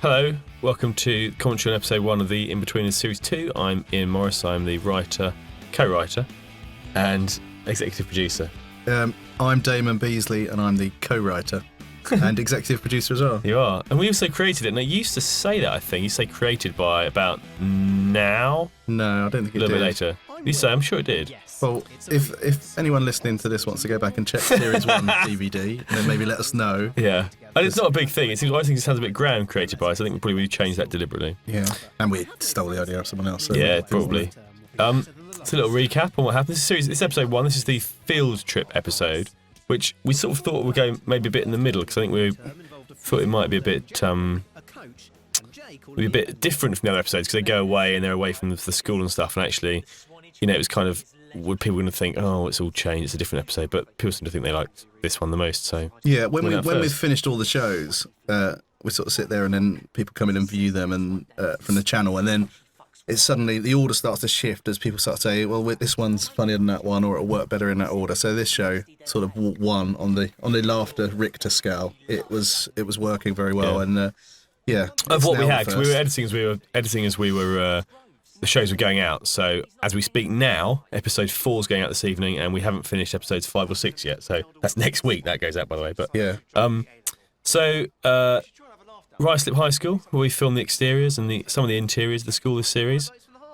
Hello, welcome to commentary on episode 1 of the In-Betweeners Series 2. I'm Ian Morris, I'm the writer, co-writer, and executive producer. I'm Damon Beasley, and I'm the co-writer and executive producer as well. You are. And we also created it. Now, you used to say that, I think. You say created by about now? No, I don't think it did. A little bit later. You say, I'm sure it did. Well, if anyone listening to this wants to go back and check Series 1 DVD, then maybe let us know. Yeah. And it's not a big thing. I think it sounds a bit grand, created by, so I think we probably would change that deliberately. Yeah. And we stole the idea of someone else. So yeah, probably. It's a little recap on what happened. This is episode 1. This is the field trip episode, which we sort of thought would go maybe a bit in the middle, because I think we thought it might be a bit different from the other episodes, because they go away and they're away from the school and stuff, and actually, you know, it was kind of, would people going to think, oh, it's all changed, it's a different episode, but people seem to think they liked this one the most, so... Yeah, when we've finished all the shows, we sort of sit there and then people come in and view them and from the channel, and then it's suddenly, the order starts to shift as people start to say, well, this one's funnier than that one, or it'll work better in that order. So this show sort of won on the laughter Richter scale. It was working very well, and yeah. Of what we had, because we were editing as we were the shows were going out. So as we speak now, episode 4 is going out this evening, and we haven't finished episodes 5 or 6 yet. So that's next week that goes out, by the way. But yeah. Ruislip High School, where we filmed the exteriors and some of the interiors of the school this series.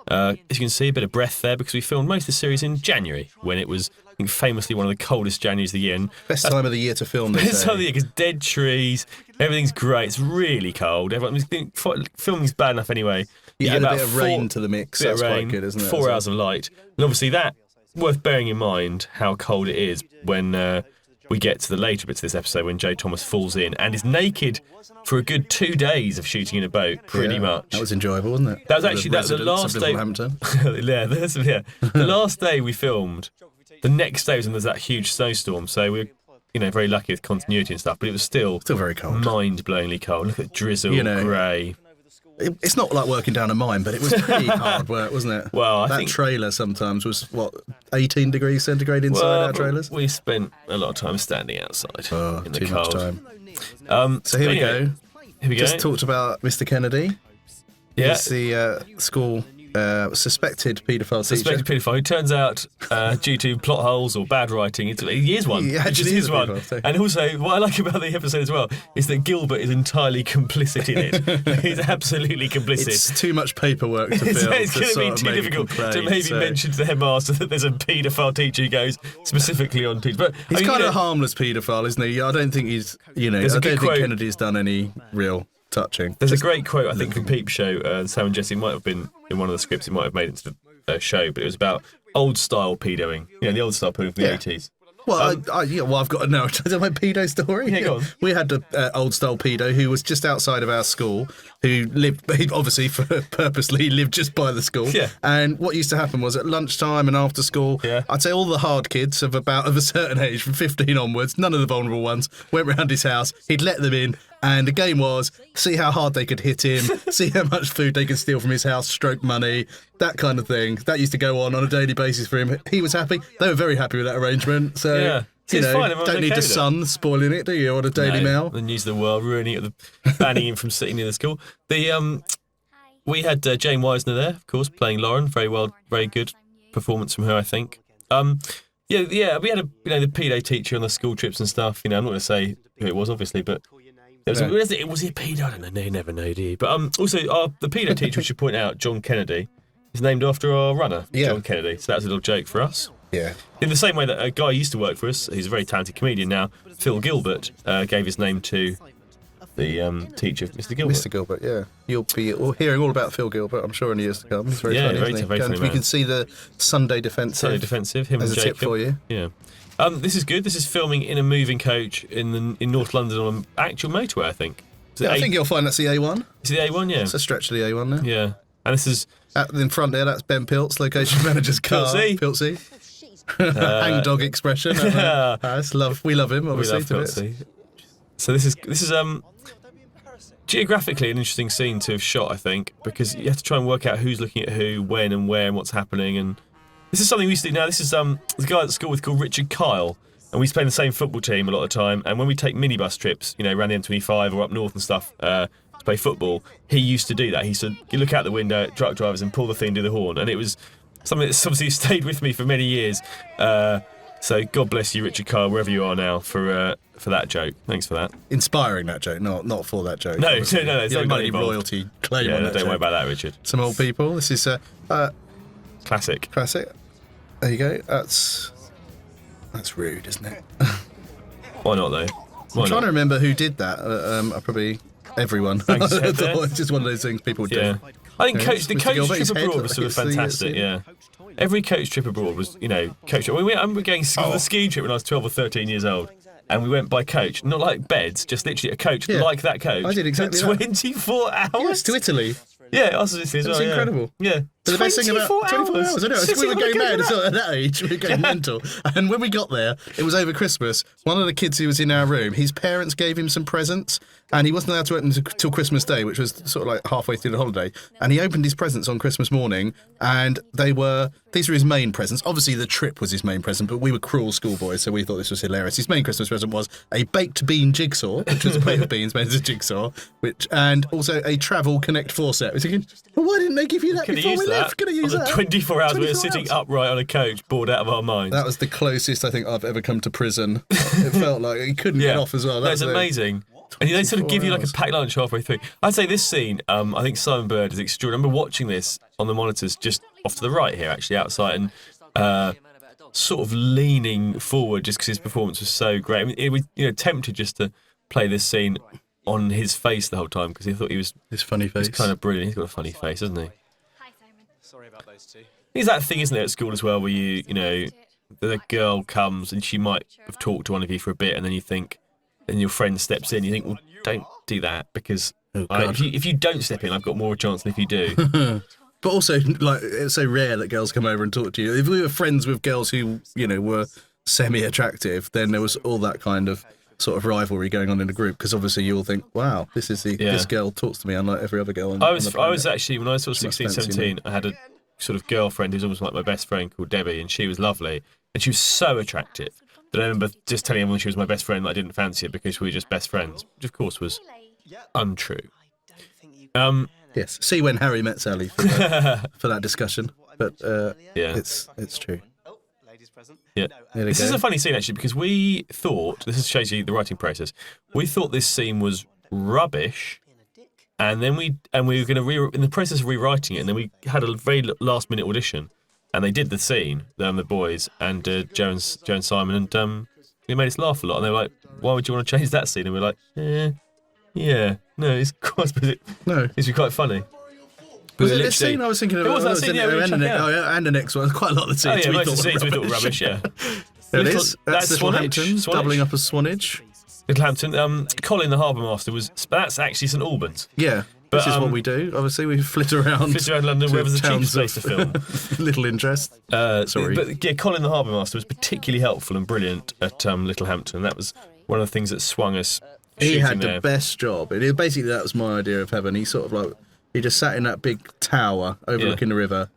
As you can see, a bit of breath there, because we filmed most of the series in January, when it was, I think, famously one of the coldest Januaries of the year. And best time of the year to film this. Best time of the year, because dead trees, everything's great, it's really cold. Filming's bad enough anyway. You add a bit of rain to the mix, that's quite good, isn't it? 4 hours of light. And obviously that, worth bearing in mind how cold it is when... we get to the later bits of this episode when Joe Thomas falls in and is naked for a good 2 days of shooting in a boat, pretty much. That was enjoyable, wasn't it? That was the last day. The last day we filmed. The next day was when there's that huge snowstorm, so we were, very lucky with continuity and stuff. But it was still very cold, mind-blowingly cold. Look at drizzle, grey. It's not like working down a mine, but it was pretty hard work, wasn't it? Well, I think trailer sometimes was, 18 degrees centigrade inside our trailers? We spent a lot of time standing outside in the cold. Much time. So here we go. Just talked about Mr. Kennedy. Yeah. He's the school suspected paedophile teacher. Suspected paedophile, who turns out, due to plot holes or bad writing, he is one. He actually is one. And also, what I like about the episode as well is that Gilbert is entirely complicit in it. He's absolutely complicit. It's too much paperwork to fill. It's going to be too difficult to maybe mention to the headmaster that there's a paedophile teacher who goes specifically on teachers. But he's kind of a harmless paedophile, isn't he? I don't think he's, I don't think Kennedy's done any real touching. There's a great quote, I think, from Peep Show. Sam and Jesse might have been in one of the scripts. It might have made it into the show, but it was about old-style pedoing. The old-style pedoing from the 80s. Well, I've got to know. Is that my pedo story? Yeah, go on. We had an old-style pedo who was just outside of our school, who lived, obviously, purposely lived just by the school. Yeah. And what used to happen was at lunchtime and after school, I'd say all the hard kids of a certain age, from 15 onwards, none of the vulnerable ones, went round his house. He'd let them in. And the game was, see how hard they could hit him, see how much food they could steal from his house, stroke money, that kind of thing. That used to go on a daily basis for him. He was happy. They were very happy with that arrangement. So, don't need the Sun spoiling it, do you, or the Daily Mail? The News of the World ruining it, banning him from sitting near the school. We had Jane Weisner there, of course, playing Lauren. Very good performance from her, I think. We had the pedo teacher on the school trips and stuff. I'm not going to say who it was, obviously, but... Was he a pedo? I don't know. You never know, do you? But also, the pedo teacher, we should point out, John Kennedy, is named after our runner, John Kennedy. So that's a little joke for us. Yeah. In the same way that a guy who used to work for us, who's a very talented comedian now, Phil Gilbert, gave his name to the teacher, Mr. Gilbert. Mr. Gilbert, yeah. You'll be hearing all about Phil Gilbert, I'm sure, in years to come. He's very funny, isn't he? Very funny. We can see the Sunday Defensive. Him as and a Jacob. tip for you. Yeah. This is good. This is filming in a moving coach in North London on an actual motorway, I think. I think you'll find that's the A1. Is it the A1? Yeah. It's a stretch of the A1 now. Yeah. And this is... in front there, that's Ben Pilt's location manager's car. Piltsy. Hangdog expression. We love him, obviously. We love Piltsy. So this is geographically an interesting scene to have shot, I think, because you have to try and work out who's looking at who, when and where and what's happening. And this is something we used to do now. This is the guy at school with called Richard Kyle. And we play in the same football team a lot of the time. And when we take minibus trips, around the M25 or up north and stuff, to play football, he used to do that. He used to look out the window at truck drivers and pull the thing, do the horn, and it was something that's obviously stayed with me for many years. So God bless you, Richard Kyle, wherever you are now, for that joke. Thanks for that. Inspiring that joke, not for that joke. No, there's no money involved. Royalty claim Yeah, on that don't worry joke. about that, Richard. Some old people. This is Classic. classic. There you go. That's rude, isn't it? Why not, though? Why I'm trying not? to remember who did that. Probably everyone. Thanks, Heather. It's just one of those things people do. Yeah. I think Okay. the Mr. coach Gilbert's trip head abroad was sort of hits the fantastic, seat. yeah. Every coach trip abroad was, coach. I remember going on the ski trip when I was 12 or 13 years old. And we went by coach, not like beds, just literally a coach Yeah. like that coach. I did exactly for that. 24 hours? Yes, to Italy. Yeah, us as well, It's yeah. incredible. Yeah. But the best thing about 24 hours, I know, Sitting we were on a going mad coconut. at that age, we were going mental. And when we got there, it was over Christmas. One of the kids who was in our room, his parents gave him some presents, and he wasn't allowed to open until Christmas Day, which was sort of like halfway through the holiday. And he opened his presents on Christmas morning, and these were his main presents. Obviously, the trip was his main present, but we were cruel schoolboys, so we thought this was hilarious. His main Christmas present was a baked bean jigsaw, which was a plate of beans made as a jigsaw, and also a Travel Connect 4 set. I was thinking, well, why didn't they give you that Could have before used we that. left? Could have used On the that. 24 hours we were 24 sitting hours. upright on a coach, bored out of our minds. That was the closest I think I've ever come to prison. It felt like he couldn't get off as well. That's was amazing. And they sort of give you like a 24 packed lunch halfway through. I'd say this scene, I think Simon Bird is extraordinary. I remember watching this on the monitors just off to the right here, actually, outside, and sort of leaning forward just because his performance was so great. I mean, it was tempted just to play this scene on his face the whole time because he thought he was His funny face. kind of brilliant. He's got a funny face, hasn't he? Hi, Simon. Sorry about those two. There's that thing, isn't there, at school as well, where the girl comes and she might have talked to one of you for a bit, and then you think, and your friend steps in, you think, well, don't do that because God. if you don't step in, I've got more chance than if you do. But also, like, it's so rare that girls come over and talk to you. If we were friends with girls who, were semi-attractive, then there was all that kind of sort of rivalry going on in the group because obviously you all think, wow, this girl talks to me unlike every other girl. I was actually, when I was sort of She must 16, fancy 17, I had a sort of girlfriend who's almost like my best friend called Debbie, and she was lovely, and she was so attractive that I remember just telling everyone she was my best friend that I didn't fancy her because we were just best friends, which of course was untrue. Yes. See when Harry met Sally for that discussion. But Yeah. it's true. Oh, ladies present. Yeah. There we This go. is a funny scene actually because we thought this shows you the writing process. We thought this scene was rubbish, and then we were going to in the process of rewriting it, and then we had a very last minute audition, and they did the scene, the boys and Joe and Simon, and it made us laugh a lot. And they were like, "Why would you want to change that scene?" And we were like, "Yeah, no, it's quite No. it's quite funny." Was We it this literally- scene I was thinking of? It was that scene, yeah, we were and, checking out. and the next one. Quite a lot of the Oh scenes yeah, we most thought of the were scenes we thought were rubbish. Yeah. There it Little- is. That's Little Swanage. Hampton, Swanage. doubling up as Swanage. Littlehampton. Colin, the harbour master, that's actually St Albans. Yeah. But, This is what we do. Obviously, we flit around. Flit around London, to wherever the cheapest towns place to film. of little interest. Sorry. But yeah, Colin, the harbour master, was particularly helpful and brilliant at Littlehampton. That was one of the things that swung us. He shooting had the there. best job. Basically, that was my idea of heaven. He sort of like, he just sat in that big tower overlooking the river.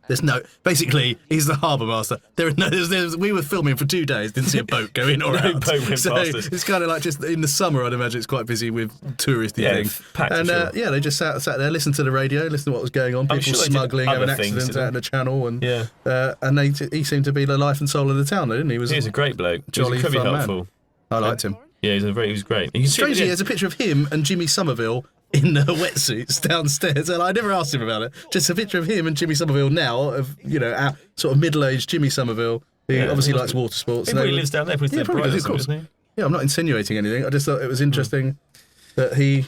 Basically, he's the harbour master. We were filming for 2 days, didn't see a boat go in or No out. boat went So past us. it's kind of like just in the summer, I'd imagine it's quite busy with touristy Yeah, things. packed for And sure. yeah, they just sat there, listened to the radio, listened to what was going on, I'm people sure they did smuggling, other having things, accidents didn't out in the channel. And Yeah. and he seemed to be the life and soul of the town, didn't he? He was a great bloke. He was Jolly incredibly fun man. helpful. I liked him. Yeah, he was great. You can see Strangely, it, there's a picture of him and Jimmy Somerville in wetsuits downstairs, and I never asked him about it. Just a picture of him and Jimmy Somerville now, of our sort of middle-aged Jimmy Somerville, who Yeah, obviously he likes water sports. He and probably they- lives down there. Probably Yeah, lives probably Brighton does, of or course. something, doesn't Yeah, I'm not insinuating anything. I just thought it was interesting that he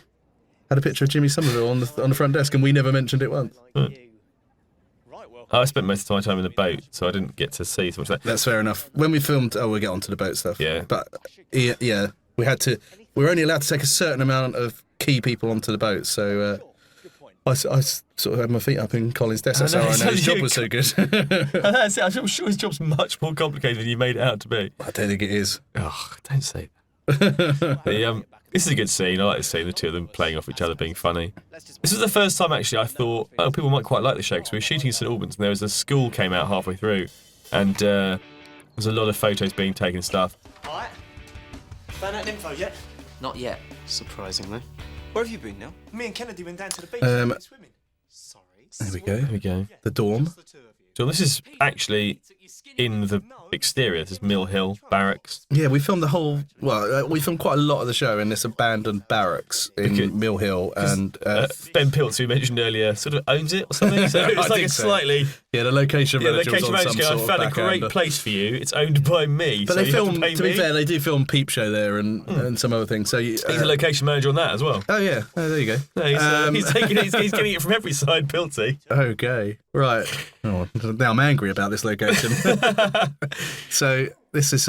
had a picture of Jimmy Somerville on the front desk, and we never mentioned it once. Right, well. he? I spent most of my time in the boat, so I didn't get to see so much of that. That's fair enough. When we filmed, we'll get onto the boat stuff. Yeah. But yeah, we had to. We were only allowed to take a certain amount of key people onto the boat, so. I sort of had my feet up in Colin's desk. That's I know, how I know his so job you- was so good. That's it. I'm sure his job's much more complicated than you made it out to be. I don't think it is. Oh, don't say that. This is a good scene. I like this scene, the two of them playing off each other, being funny. This was the first time, actually, I thought, oh, people might quite like the show, because we were shooting in St Albans, and there was a school came out halfway through, and there was a lot of photos being taken and stuff. Alright. Found out info yet? Not yet. Surprisingly. Where have you been, Neil? Me and Kennedy went down to the beach. Swimming. Sorry. There we go. There we go. The dorm. The two of you. So this is actually in the exterior. This is Mill Hill Barracks. Yeah, we filmed the whole. Well, we filmed quite a lot of the show in this abandoned barracks in Mill Hill, and Ben Piltz, who we mentioned earlier, sort of owns it or something. So it's I like think a so. slightly. yeah, the location Yeah, manager was location on manager some go, sort I of found a great backhander. place for you. It's owned by me. But so they you have film. to pay To be me. fair, they do film Peep Show there and some other things. So you, He's a location manager on that as well. oh yeah, oh, there you go. No, he's taking it, he's getting it from every side, Pilty. Okay, right. Oh, now I'm angry about this location. So this is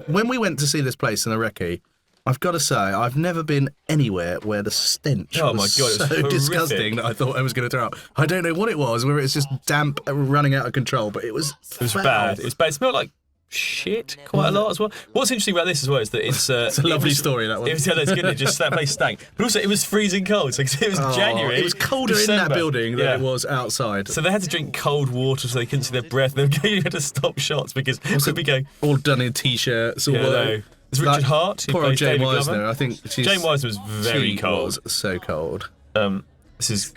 when we went to see this place in the recce. I've got to say, I've never been anywhere where the stench Oh my was God, it was so horrific. disgusting that I thought I was going to throw up. I don't know what it was, whether it's just damp running out of control, but it was It was bad. It was bad. It smelled like shit quite a lot as well. What's interesting about this as well is that it's It's a lovely story, that one. It was, yeah, that's good. It just that place stank, but also it was freezing cold. So it was January. It was colder in December. that building than Yeah. it was outside. So they had to drink cold water so they couldn't see their breath. They had to stop shots because we'd be going. All done in t-shirts. All Yeah, no. It's Richard like, Hart. Who Poor old plays Jane David Wisner. Glover. I think Jane Wisner was very she cold. was so cold. This is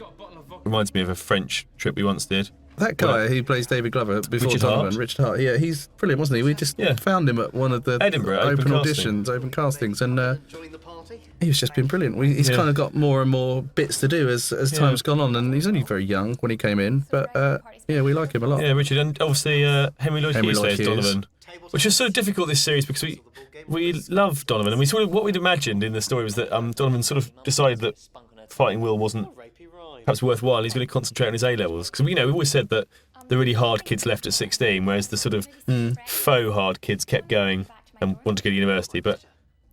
reminds me of a French trip we once did. That guy who plays David Glover before Richard Donovan, Hart? Richard Hart. Yeah, he's brilliant, wasn't he? We just found him at one of the Edinburgh, open open casting. auditions, open castings, and Joining the party? he's just been brilliant. He's Yeah. kind of got more and more bits to do as time's gone on, and he's only very young when he came in, but yeah, we like him a lot. Yeah, Richard, and obviously Henry Lloyd Henry Hughes Lloyd plays Hughes. Donovan, which is so difficult this series because we love Donovan, and we sort of what we'd imagined in the story was that Donovan sort of decided that fighting Will wasn't perhaps worthwhile. He's going to concentrate on his A levels because we always said that the really hard kids left at 16, whereas the sort of faux hard kids kept going and wanted to go to university. But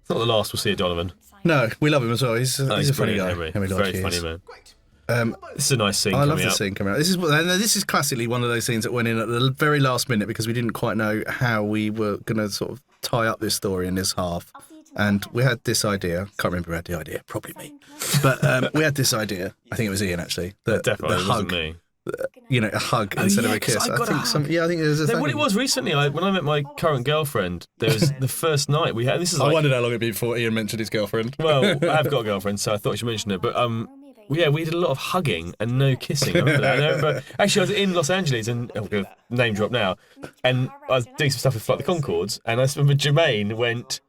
it's not the last we'll see of Donovan. No, we love him as well. He's a funny brilliant, guy. Henry. Lloyd Very funny Hughes. man. This is a nice scene I love coming the up. scene coming out. This is classically one of those scenes that went in at the very last minute because we didn't quite know how we were going to sort of tie up this story in this half. And we had this idea. Can't remember who had the idea. Probably me. But we had this idea. I think it was Ian actually. That Definitely the wasn't hug, me. a hug instead of yeah, a 'cause kiss. I got a think hug. I think it was a No, thing. what it was recently, when I met my current girlfriend, there was the first night we had. This is I like, wondered how long it'd be before Ian mentioned his girlfriend. well, I have got a girlfriend, so I thought I should mention it. But we did a lot of hugging and no kissing. I remember that. I remember, actually, I was in Los Angeles, and I'm going to name drop now, and I was doing some stuff with Flight the Conchords, and I remember Jermaine went,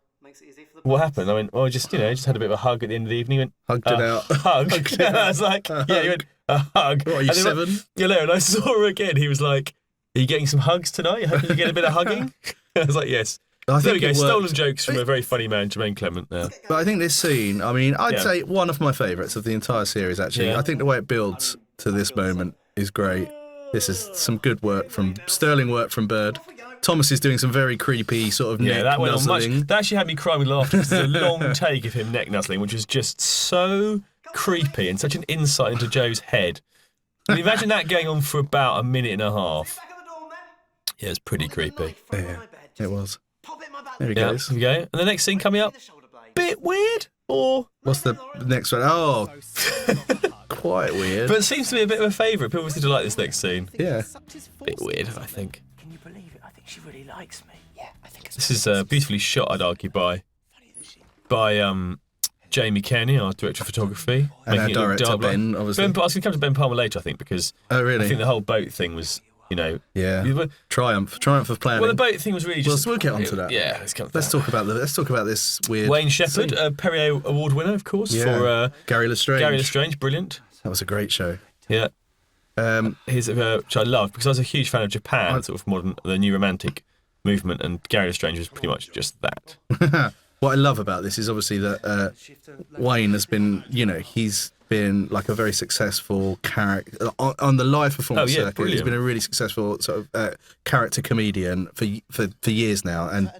"What happened?" I went, "Oh, just just had a bit of a hug at the end of the evening." He went, Hugged it out. Hug. Hugged it And I out. was like, "Yeah." He went, "A hug." What are you, And then 7? Yeah, no, and I saw her again. He was like, "Are you getting some hugs tonight? Hoping you get a bit of hugging?" I was like, "Yes." I There we think go. it Stolen worked. jokes from a very funny man, Jermaine Clement. There. But I think this scene, I mean, I'd Yeah. say one of my favourites of the entire series, actually. Yeah. I think the way it builds to this moment is great. This is some good work sterling work from Bird. Thomas is doing some very creepy sort of Yeah, neck that went on much. nuzzling. That actually had me crying with laughter because there's a long take of him neck nuzzling, which is just so creepy and such an insight into Joe's head. And imagine that going on for about a minute and a half. Yeah, it's pretty creepy. Yeah, it was. There he Yeah, goes. here we go. And the next scene coming up, bit weird, or What's the next one? Oh, quite weird. but it seems to be a bit of a favourite. People seem to like this next scene. Yeah. Bit weird, I think. Can you believe it? I think she really likes me. Yeah, I think it's This is beautifully shot, I'd argue, by Jamie Kenny, our director of photography, And our making it look director, dark. Ben, obviously. I was going to come to Ben Palmer later, I think, because Oh, really? I think the whole boat thing was, Yeah. Well, Triumph of planning. the boat thing was really just. We'll get onto that. Yeah, let's come to Let's that. talk about this weird Wayne Shepherd, scene. Perrier Award winner, of course, Yeah. for Gary Lestrange. Gary Lestrange, brilliant. That was a great show. Yeah, his which I love because I was a huge fan of Japan, sort of the new romantic movement, and Gary Lestrange was pretty much just that. What I love about this is obviously that Wayne has been, he's been like a very successful character on the live performance Oh, yeah, circuit. brilliant. He's been a really successful sort of character comedian for years now, and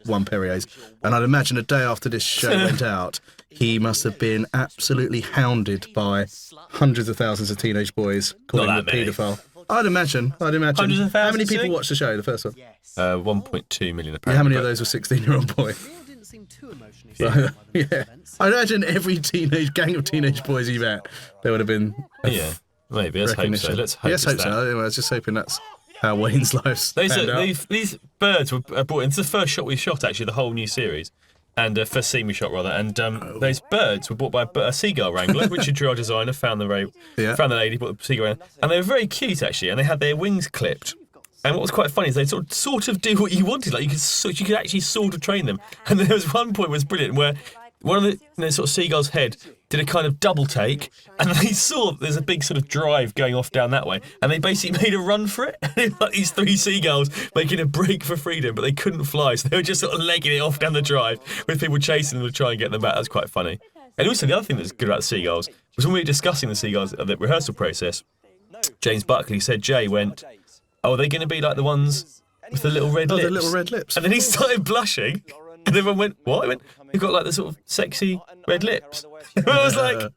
won Perrier's. And I'd imagine a day after this show went out, he must have been absolutely hounded by hundreds of thousands of teenage boys calling him a Not that many. paedophile. I'd imagine. Hundreds of How many thousands, people you think? watched the show, the first one? 1.2 million apparently. Yeah, how many of but- those were 16-year-old boys? didn't seem too emotionally Yeah, I imagine every gang of teenage boys you met, there would have been Yeah, maybe. Let's hope so. recognition. Let's hope. Yes, it's hope so. that. Anyway, I was just hoping that's how Wayne's life's panned out. These birds were brought in. It's the first shot we shot, actually, the whole new series. and first scene we shot rather, and those birds were bought by a seagull wrangler. Richard Drew, our designer, found the lady, bought the seagull wrangler, and they were very cute actually, and they had their wings clipped. And what was quite funny is they sort of do what you wanted, like you could actually sort of train them. And there was one point that was brilliant where one of the sort of seagull's head did a kind of double take, and they saw there's a big sort of drive going off down that way, and they basically made a run for it. Like these 3 seagulls making a break for freedom, but they couldn't fly, so they were just sort of legging it off down the drive with people chasing them to try and get them back. That was quite funny. And also the other thing that's good about the seagulls was when we were discussing the seagulls at the rehearsal process, James Buckley said Jay went, "Oh, are they going to be like the ones with the little red lips?" the little red lips. And then he started blushing, and everyone went, "What?" He went, "You've got like the sort of sexy red lips." And I was like,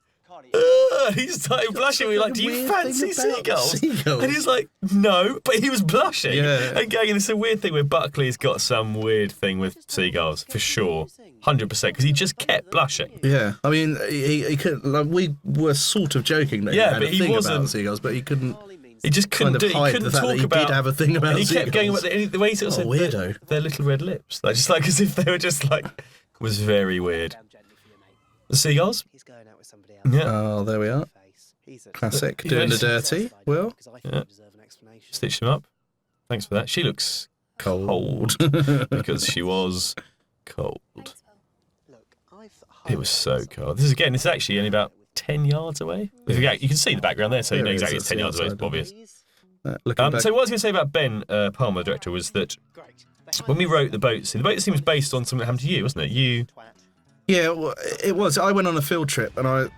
he started blushing. We were like, "Do you fancy seagulls?" And he's like, "No," but he was blushing. Yeah. And going, it's a weird thing where Buckley's got some weird thing with seagulls, for sure. 100%, because he just kept blushing. Yeah, I mean, he could. Like, we were sort of joking that he had a thing about seagulls, but he couldn't. He just couldn't kind of hide couldn't the fact talk that he about. did have a thing about and he kept going seagulls. about the way he sort of said weirdo. Their little red lips, like as if they were just like, was very weird. The seagulls. He's going out with somebody else. Yeah. Oh, there we are. Classic, He's doing the basically- dirty. Will Yeah. Stitched him up. Thanks for that. She looks cold because she was cold. It was so cold. This is actually only about 10 yards away. You can see the background there, so you know exactly it's 10 yards away. It's obvious. looking back. So what I was going to say about Ben Palmer, the director, was that when we wrote the boat scene was based on something that happened to you, wasn't it? Yeah, well, it was. I went on a field trip, and I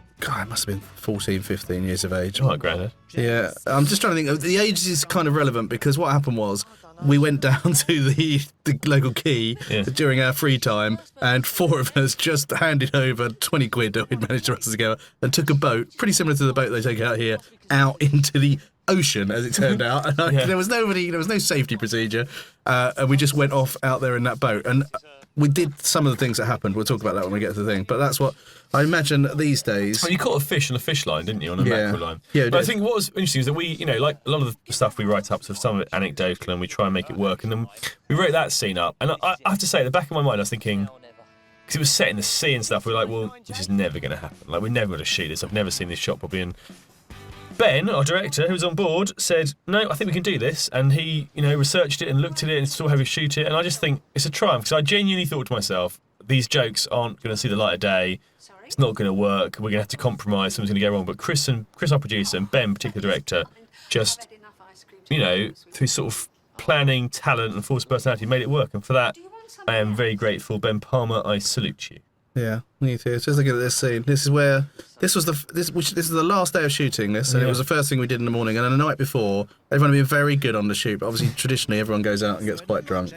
must have been 14, 15 years of age. Oh, granddad. Yeah, I'm just trying to think. The age is kind of relevant because what happened was we went down to the local quay during our free time, and 4 of us just handed over 20 quid that we'd managed to wrestle together and took a boat, pretty similar to the boat they take out here, out into the ocean, as it turned out. And there was no safety procedure, and we just went off out there in that boat. And we did some of the things that happened. We'll talk about that when we get to the thing. But that's what I imagine these days. Oh, you caught a fish on a fish line, didn't you, on a mackerel line? Yeah, but I think what was interesting is that we, like a lot of the stuff we write up, so some of it anecdotal, and we try and make it work. And then we wrote that scene up, and I have to say, at the back of my mind, I was thinking, because it was set in the sea and stuff, we were like, well, this is never going to happen. Like, we're never going to shoot this. I've never seen this shot probably. And Ben, our director, who was on board, said, no, I think we can do this. And he, researched it and looked at it and saw how we shoot it. And I just think it's a triumph, because I genuinely thought to myself, these jokes aren't going to see the light of day. It's not going to work. We're going to have to compromise. Something's going to go wrong. But Chris, our producer, and Ben, particular director, just, through sort of planning, talent, and force of personality, made it work. And for that, I am very grateful. Ben Palmer, I salute you. Yeah, me too. Just looking at this scene. This is the last day of shooting this, and it was the first thing we did in the morning. And then the night before, everyone had been very good on the shoot. But obviously, traditionally, everyone goes out and gets quite drunk.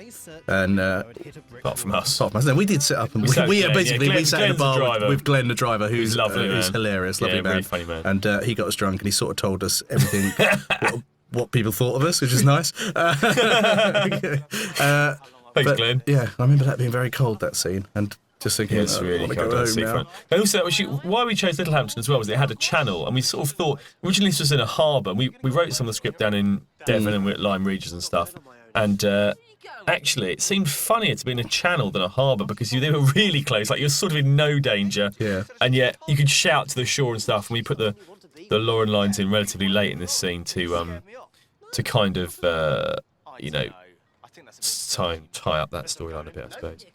And apart from us, no, we did sit up and we sat in a bar with Glenn, the driver, who's lovely, who's hilarious, lovely man, really funny man. And he got us drunk, and he sort of told us everything what people thought of us, which is nice. Thanks, Glenn. Yeah, I remember that being very cold, that scene, and just thinking, it's really I cold. go home now. And also, why we chose Littlehampton as well was it had a channel, and we sort of thought originally this was in a harbour. We wrote some of the script down in Devon and Lyme Regis and stuff, and actually it seemed funnier to be in a channel than a harbour because they were really close. Like you're sort of in no danger, and yet you could shout to the shore and stuff. And we put the Lauren lines in relatively late in this scene to kind of tie up that storyline a bit, I suppose.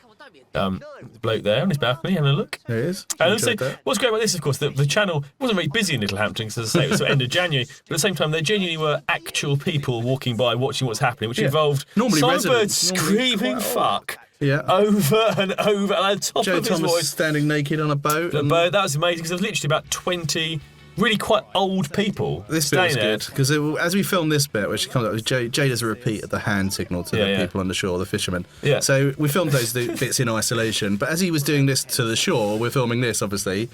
The bloke there on his balcony having a look. There he is. And also, what's great about this, of course, the channel wasn't very busy in Littlehampton, because as I say, it was the end of January, but at the same time, there genuinely were actual people walking by watching what's happening, which involved Songbird screaming fuck over and over, and at the top Joe of his Thomas voice. standing naked on a boat. That was amazing, because there was literally about 20 really quite old people. This bit was good, because as we filmed this bit, which comes up, Jay does a repeat of the hand signal to the people on the shore, the fishermen. Yeah. So we filmed those bits in isolation, but as he was doing this to the shore, we're filming this, obviously.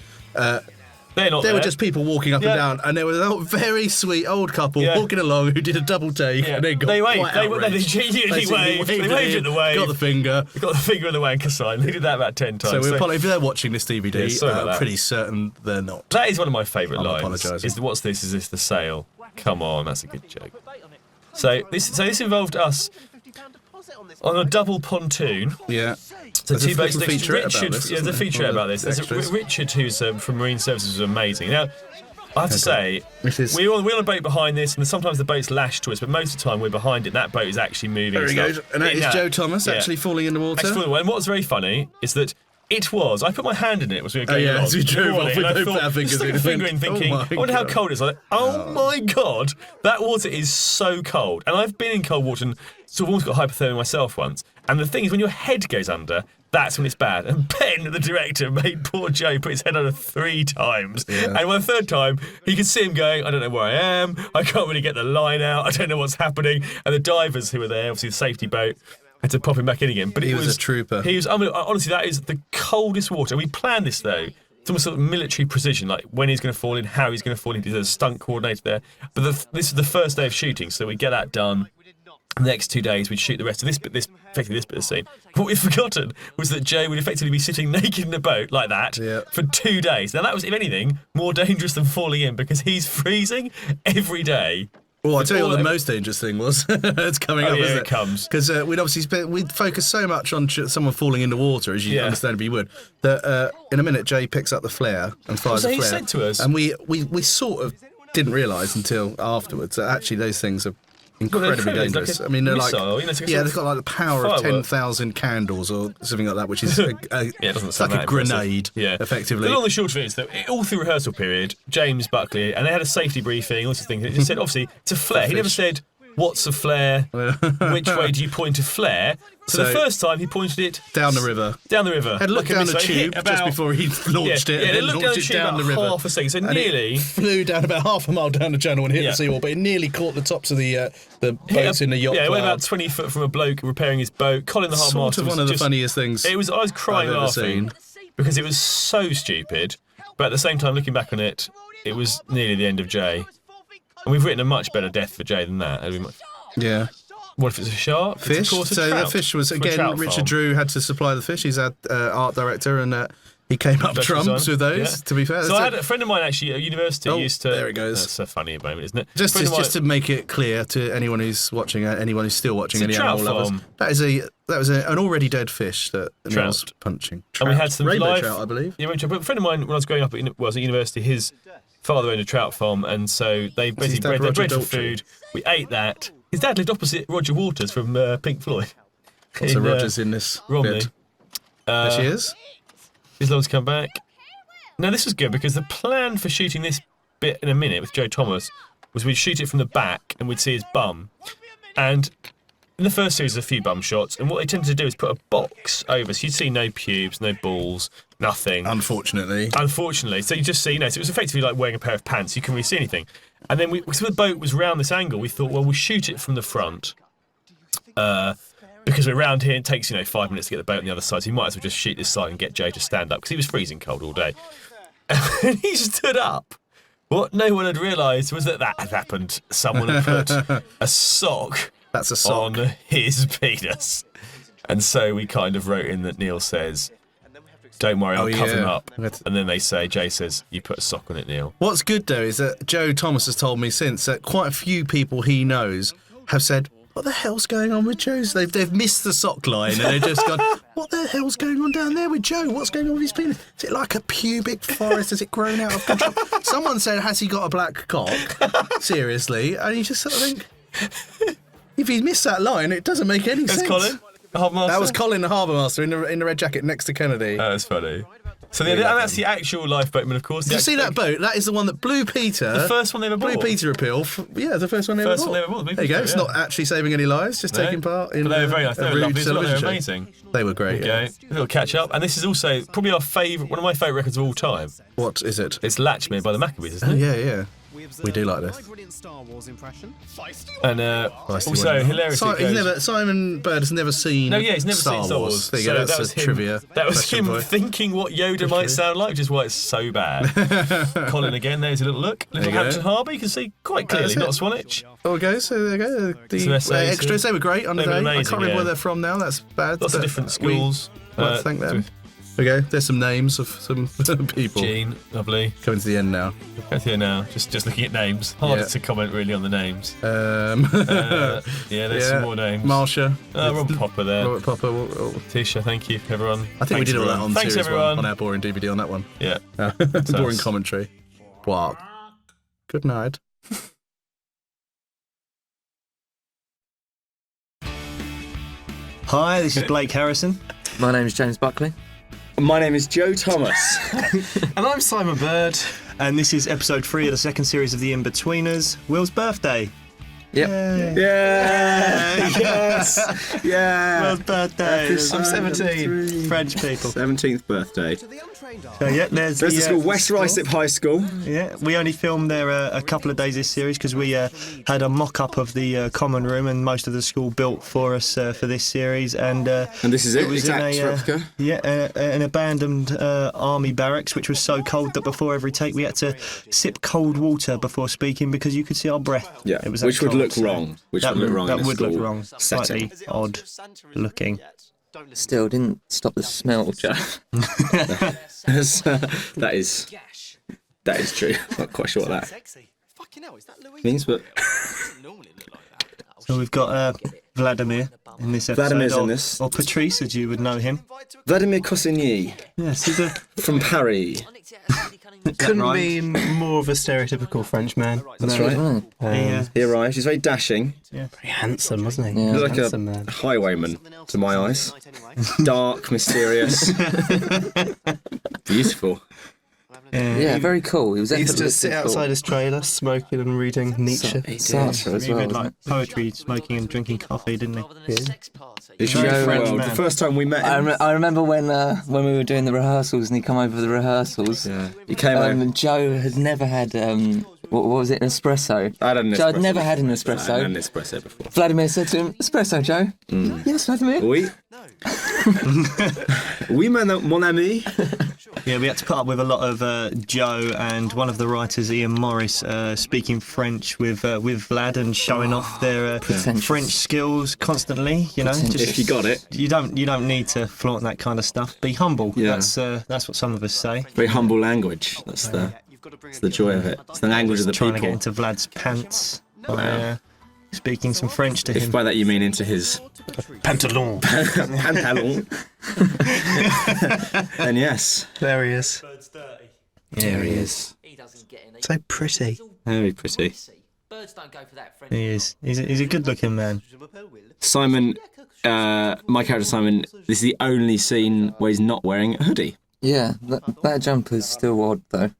There were just people walking up and down, and there was a very sweet old couple walking along who did a double take, and then got they quite waved. outraged. They genuinely waved. They waved at the wave. Got the finger. Got the finger in the wanker sign. They did that about 10 times. So if they're watching this DVD, I'm pretty certain they're not. That is one of my favourite lines. Apologising. What's this? Is this the sail? Come on, that's a good joke. So this involved us on a double pontoon. Yeah. So There's two a boats little next. featurette about Richard, this, yeah, isn't there's a there? featurette One about of this. the There's extras. Richard, who's from Marine Services, was amazing. Now, I have to say, It is- we're on a boat behind this, and sometimes the boat's lashed to us, but most of the time we're behind it, and that boat is actually moving. There he stuff. goes. And that In is Joe Thomas actually falling in the water. Actually falling away. And what was very funny is that I put my hand in it as we were Oh, going yeah, along. as we drove off, we and I both thought, put our fingers stuck in a and finger went, in thinking, "Oh my I wonder how God." cold it is. I was like, oh my God, that water is so cold. And I've been in cold water and sort of almost got hypothermia myself once. And the thing is, when your head goes under, that's when it's bad. And Ben, the director, made poor Joe put his head under 3 times. Yeah. And by the 3rd time, he could see him going, I don't know where I am. I can't really get the line out. I don't know what's happening. And the divers who were there, obviously the safety boat, had to pop him back in again. But He was a trooper. He was. I mean, honestly, that is the coldest water. We planned this though. It's almost sort of military precision, like when he's going to fall in, how he's going to fall in. There's a stunt coordinator there. But this is the first day of shooting, so we get that done. The next 2 days, we'd shoot the rest of this bit of the scene. What we'd forgotten was that Joe would effectively be sitting naked in a boat like that for 2 days. Now that was, if anything, more dangerous than falling in because he's freezing every day. Well, I'll tell you what the most dangerous thing was. It's coming up, yeah, isn't it comes. Because we'd focus so much on someone falling into water, as you understandably would, that in a minute Jay picks up the flare and fires So a he flare. said to us- And we sort of didn't realise until afterwards that actually those things are incredibly incredible. It's like dangerous. a I mean, they're missile, you know, it's like a sort they've of got like the power of firework. 10,000 candles or something like that, which is It doesn't it's sound like a that impressive. grenade, effectively. The long and short of it is that all through rehearsal period, James Buckley, and they had a safety briefing, all sorts of things. It just said, obviously, it's a flare. He never said, what's a flare? Which way do you point a flare? So the first time he pointed it Down the river. Down the river. Had looked like a down the missile. It hit tube just before he launched it. Yeah, and it then looked launched down the the tube river. about half a second, so And nearly it flew down about half a mile down the channel and hit Yeah. the seawall, but it nearly caught the tops of the boats in the yacht Yeah, it went club. about 20 foot from a bloke repairing his boat. Colin the harbour Sort master of was one of the just- funniest things. I was crying I've ever laughing seen. because it was so stupid, but at the same time, looking back on it, it was nearly the end of Jay. And we've written a much better death for Jay than that. Yeah. What if it's a shark? It's, Fish. of course, a So trout. the fish was, From a again, trout Richard farm. Drew had to supply the fish. He's our art director, and he came up Special trumps design. with those, Yeah. to be fair. So I had a friend of mine actually at university Oh, used to. there it goes. That's a funny moment, isn't it? Just Friend of to make it clear to anyone who's watching, anyone who's still watching, It's a any trout animal lovers, farm. that was an already dead fish that Neil's punching. And we had some rainbow live, trout, I believe. Yeah, rainbow trout. But a friend of mine, when I was growing up, at university, his father owned a trout farm, and so they basically dad bred Roger for Daltrey? food. We ate that. His dad lived opposite Roger Waters from Pink Floyd. So Roger's in this Romney. bit. There she is. His lord's come back. Now this was good because the plan for shooting this bit in a minute with Joe Thomas was we'd shoot it from the back and we'd see his bum. And in the first series, there's a few bum shots, and what they tended to do is put a box over, so you'd see no pubes, no balls, nothing. Unfortunately. So you just see, so it was effectively like wearing a pair of pants. You couldn't really see anything. And then because the boat was round this angle, we thought, well, we'll shoot it from the front. Because we're round here, it takes 5 minutes to get the boat on the other side, so you might as well just shoot this side and get Jay to stand up because he was freezing cold all day. And he stood up. What no one had realised was that had happened. Someone had put a sock That's a sock. on his penis. And so we kind of wrote in that Neil says, don't worry, I'll cover him up. And then Jay says, you put a sock on it, Neil. What's good though is that Joe Thomas has told me since that quite a few people he knows have said, what the hell's going on with Joe's? They've missed the sock line and they've just gone, what the hell's going on down there with Joe? What's going on with his penis? Is it like a pubic forest? Has it grown out of control? Someone said, has he got a black cock? Seriously. And you just sort of think, if he's missed that line, it doesn't make any sense. Colin? That was Colin, the harbour master, in the red jacket next to Kennedy. That's funny. So and that's the actual lifeboatman, of course. Did you see that boat? That is the one that Blue Peter... The first one they ever bought. Blue Peter appeal. The first one they ever First bought. one they ever bought, the Blue There you go. Peter, It's yeah. not actually saving any lives, just taking part in But they were very nice. They a were rude lovely as well. They television were show. amazing. They were great, yeah. Okay, a little catch up. And this is also probably one of my favourite records of all time. What is it? It's Latchmere by the Maccabees, isn't Oh, it? yeah. We do like this. And also hilarious. Simon Bird has never seen he's never Star seen Star Wars. There you go, So that's that was a him, trivia. That was question him for you. thinking what Yoda might sound like, which is why it's so bad. Colin again, there's a little look. Little you go. Hampton Harbour, you can see quite clearly, That's not it. Swanage. There we go. So there you go. The Some essays, extras, they were great on the They were day. I amazing, can't remember yeah. where they're from now. That's bad. Lots of but different schools. Let's thank them. Okay, there's some names of some people. Jean, lovely. Coming to the end now. Yeah, now just looking at names. Harder to comment really on the names. Yeah, there's some more names. Marsha. Robert Popper there. Robert Popper. Tisha, thank you everyone. I think we did all that on Thanks Series everyone. 1 on our boring DVD on that one. Yeah. Boring commentary. What? Good night. Hi, this is Blake Harrison. My name is James Buckley. My name is Joe Thomas. And I'm Simon Bird. And this is episode 3 of the second series of The In-Betweeners, Will's birthday. Yep. Yeah. Yes. Yeah. Will's birthday. I'm 17. French people. 17th birthday. So yeah, there's the school, West Ruislip High School. Yeah, we only filmed there a couple of days this series because we had a mock-up of the common room and most of the school built for us for this series. And this is it. was exact in replica. an abandoned army barracks, which was so cold that before every take we had to sip cold water before speaking because you could see our breath. Yeah, it was that which would cold, look wrong. That would look school wrong. setting. Slightly odd looking. Still didn't stop the smell, Joe. That is true. Not quite sure what that means, but So we've got Vladimir in this episode. Vladimir's in this. Or Patrice, as you would know him. Vladimir Cossigny Yes, he's a from Paris. Couldn't be more of a stereotypical French man. That's right. He arrives. He's very dashing. Very handsome, wasn't he? Yeah. He's like Handsome a man. highwayman to my eyes. Dark, mysterious, beautiful. Yeah, very cool. He was He used to effortlessly sit cool. outside his trailer, smoking and reading Nietzsche. Sartre as He well. read wasn't like poetry, smoking and drinking coffee, didn't he? He should be Joe, well. man. The first time we met him, I remember when we were doing the rehearsals and he come over for the rehearsals. yeah, he came over. And Joe had never had what was it, an espresso? I had an Joe had espresso never had an I espresso. had an espresso before. Vladimir said to him, "Espresso, Joe." Yes, Vladimir. Oui. Oui, mon ami. Yeah, we had to put up with a lot of Joe and one of the writers, Ian Morris, speaking French with Vlad and showing off their Pretentious. French skills constantly. You know, If you got it. You don't need to flaunt that kind of stuff. Be humble. Yeah. That's what some of us say. Very humble language. That's the joy of it. It's the language of the Trying to get people. into Vlad's pants. By, speaking some French to If him. by that you mean into his Pantalon. pantalon, then yes. There he is. There he is. So pretty. Very pretty. He is. He's a good-looking man. Simon, my character Simon, this is the only scene where he's not wearing a hoodie. Yeah, that jumper's still odd though.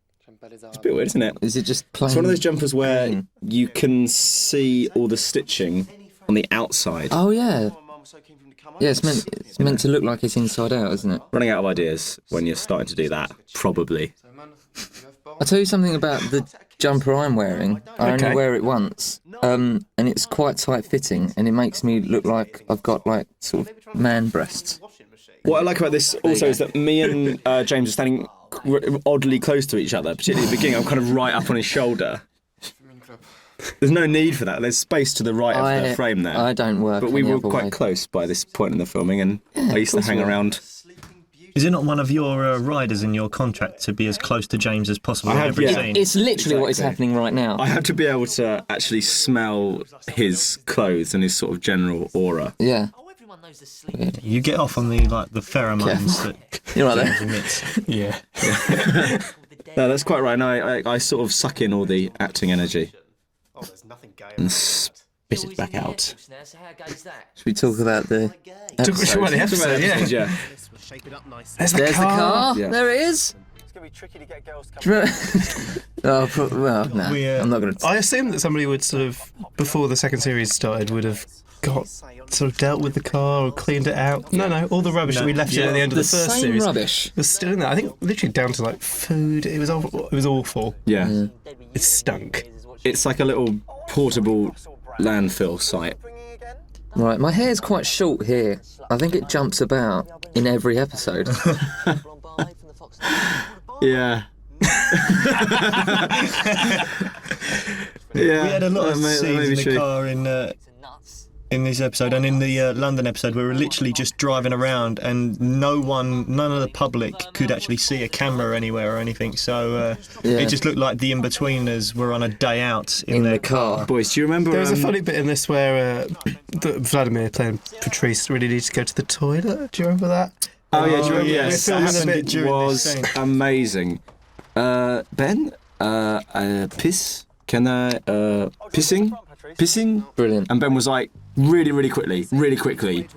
It's a bit weird, isn't it? Is it just plain? It's one of those jumpers where you can see all the stitching on the outside. Oh yeah. Yeah, it's meant to look like it's inside out, isn't it? Running out of ideas when you're starting to do that, probably. I'll tell you something about the jumper I'm wearing. I only wear it once, and it's quite tight fitting, and it makes me look like I've got like sort of man breasts. What I like about this also is that me and James are standing oddly close to each other, particularly at the beginning. I'm kind of right up on his shoulder. There's no need for that. There's space to the right of the frame there. I don't work. But we any were other quite way. close by this point in the filming, and I used to course hang we were. around. Is it not one of your riders in your contract to be as close to James as possible I in have, every yeah. scene? It's literally what is Exactly. happening right now. I have to be able to actually smell his clothes and his sort of general aura. Yeah, You get off on the pheromones that you're right James there. emits. Yeah. No, that's quite right. And I sort of suck in all the acting energy and spit it back out. Should we talk about the episode? Well, the episode, yeah. Yeah. There's There's the car. Yeah. There it is. It's going to be tricky to get girls Do you remember- oh, well, no, We, I'm not going to. I assumed that somebody would sort of, before the second series started, would have got sort of dealt with the car or cleaned it out. No, all the rubbish that we left in at the end of The the first same series rubbish. was still in there. I think literally down to like food. It was awful. Yeah. It stunk. It's like a little portable landfill site. Right, my hair's quite short here. I think it jumps about in every episode. Yeah. Yeah. We had a lot of that may scenes in be the true. car in this episode, and in the London episode, we were literally just driving around, and none of the public could actually see a camera anywhere or anything. So it just looked like the in-betweeners were on a day out in their car. Boys, do you remember? There was a funny bit in this where Vladimir playing Patrice really needs to go to the toilet. Do you remember that? Oh yeah, do you remember? yeah, Yes, we're filming a bit it during was this scene. amazing. Ben, piss? Can I pissing? Brilliant. And Ben was like, really quickly,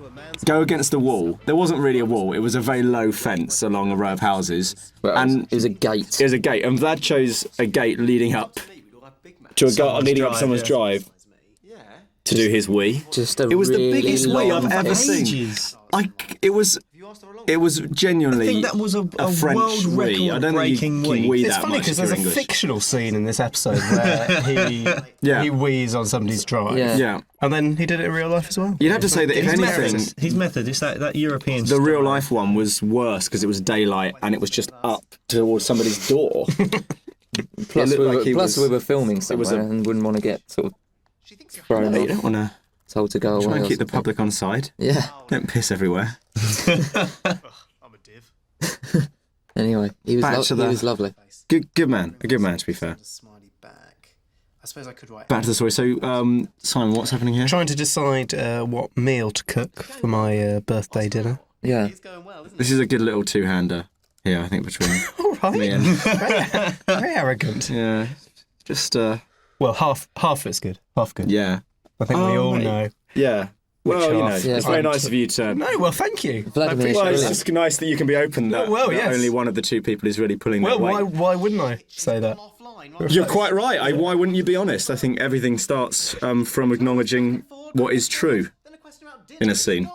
go against the wall. There wasn't really a wall. It was a very low fence along a row of houses, Well, it was a gate. It was a gate, and Vlad chose a gate leading up to someone's drive to do his wee. Just a It was really the biggest wee long I've ever fence. seen. It was genuinely I think that was a French world wee. I don't think you record-breaking can wee. wee It's that funny much because if there's you're a English. fictional scene in this episode where he wheezes on somebody's drive. Yeah. Yeah. And then he did it in real life as well. You'd have to say that if anything, His method is that European the style. real life one was worse because it was daylight and it was just up towards somebody's door. Plus, It looked like he we were filming was somewhere and wouldn't want to get sort of thrown You off, don't want to told to go away. try and or keep the something. public on side. Yeah. Don't piss everywhere. Anyway, he was, Back to he the- was lovely. Good man. A good man, to be fair. Smiley back. I suppose I could write. Back to the story. So, Simon, what's happening here? Trying to decide what meal to cook for my birthday dinner. Yeah. It's going well, isn't it? This is a good little two-hander here, I think, between All right. me and... Very arrogant. Yeah. Just, Well, half of it's good. Half good. yeah. I think we Oh, all mate. know. Yeah. Well, you know, half? Yeah, it's very fine. nice of you to... No, well, thank you. I Vladimir, appreciate Well, it's that. just nice that you can be open that, well, that yes. only one of the two people is really pulling Well, their weight. why wouldn't I say that? You're quite right. Why wouldn't you be honest? I think everything starts from acknowledging what is true in a scene.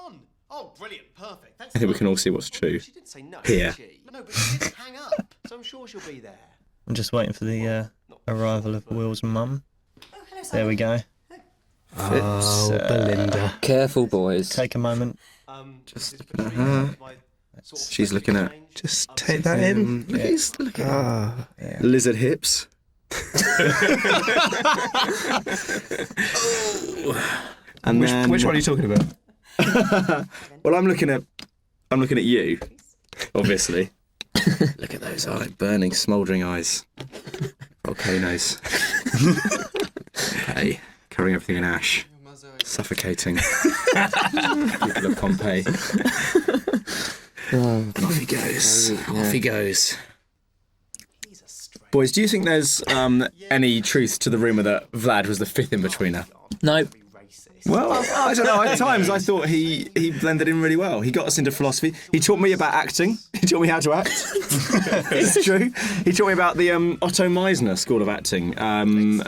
Oh, brilliant, perfect. Thanks I think we can all see what's true. She didn't say no. Here. Did she? No, but she didn't hang up, so I'm sure she'll be there. I'm just waiting for the arrival of Will's mum. There we go. Oh, Belinda. Careful, boys. Take a moment. Just looking at her. She's looking at Just take that in. He's looking at Ah. lizard hips. And then, Which one are you talking about? well, I'm looking at you, obviously. Look at those burning, smouldering eyes. Volcanoes. Hey, covering everything in ash. Suffocating. People of Pompeii. Oh, Off he goes. Off he goes. Boys, do you think there's any truth to the rumour that Vlad was the fifth in-betweener? no. Well, I don't know. At times, I thought he blended in really well. He got us into philosophy. He taught me about acting. He taught me how to act. It's true. He taught me about the Otto Meisner School of Acting.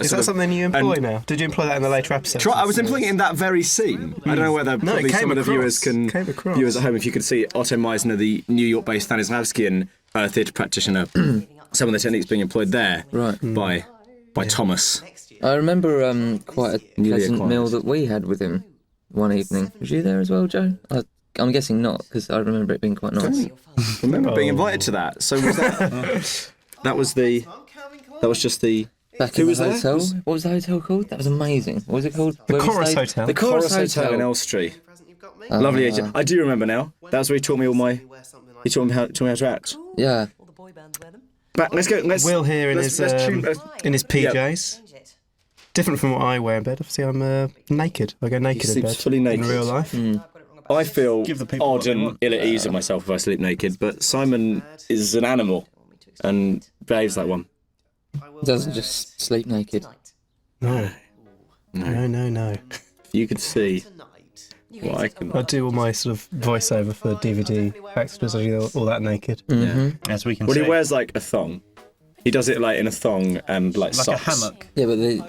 Is that something you employ now? Did you employ that in the later episodes? I was employing it in that very scene. I don't know whether No, it probably came some of the across. viewers Came across. viewers at home, if you could see Otto Meisner, the New York-based Stanislavskian theatre practitioner, some of the techniques being employed there Right. by Thomas. I remember quite a Newly pleasant acquired. meal that we had with him one evening. Was you there as well, Joe? I'm guessing not, because I remember it being quite nice. I remember being invited to that. So was that? That was just the. Back Who in the was there? hotel. What was the hotel called? That was amazing. What was it called? The Where we Chorus stayed? Hotel. The Chorus Hotel. in Elstree. Present you've got me. Lovely agent. I do remember now. That's where he taught me all my. He taught me how to act. Yeah. All the boy bands wear them. Back. Let's go. Let's. Will here in let's, his let's tune, in his PJs. Change it. Different from what I wear in bed. Obviously, I'm naked. I go naked in sleeps bed. fully naked. In real life. I feel Give the people odd what they and want. ill at ease with myself if I sleep naked, but Simon is an animal and behaves like one. Doesn't just sleep naked. No. No. If you could see what I can. I do all my sort of voiceover for DVD extras. I do all that naked. As we can Well, see. he wears like a thong. He does it like in a thong and like like a socks. hammock. Yeah, but there's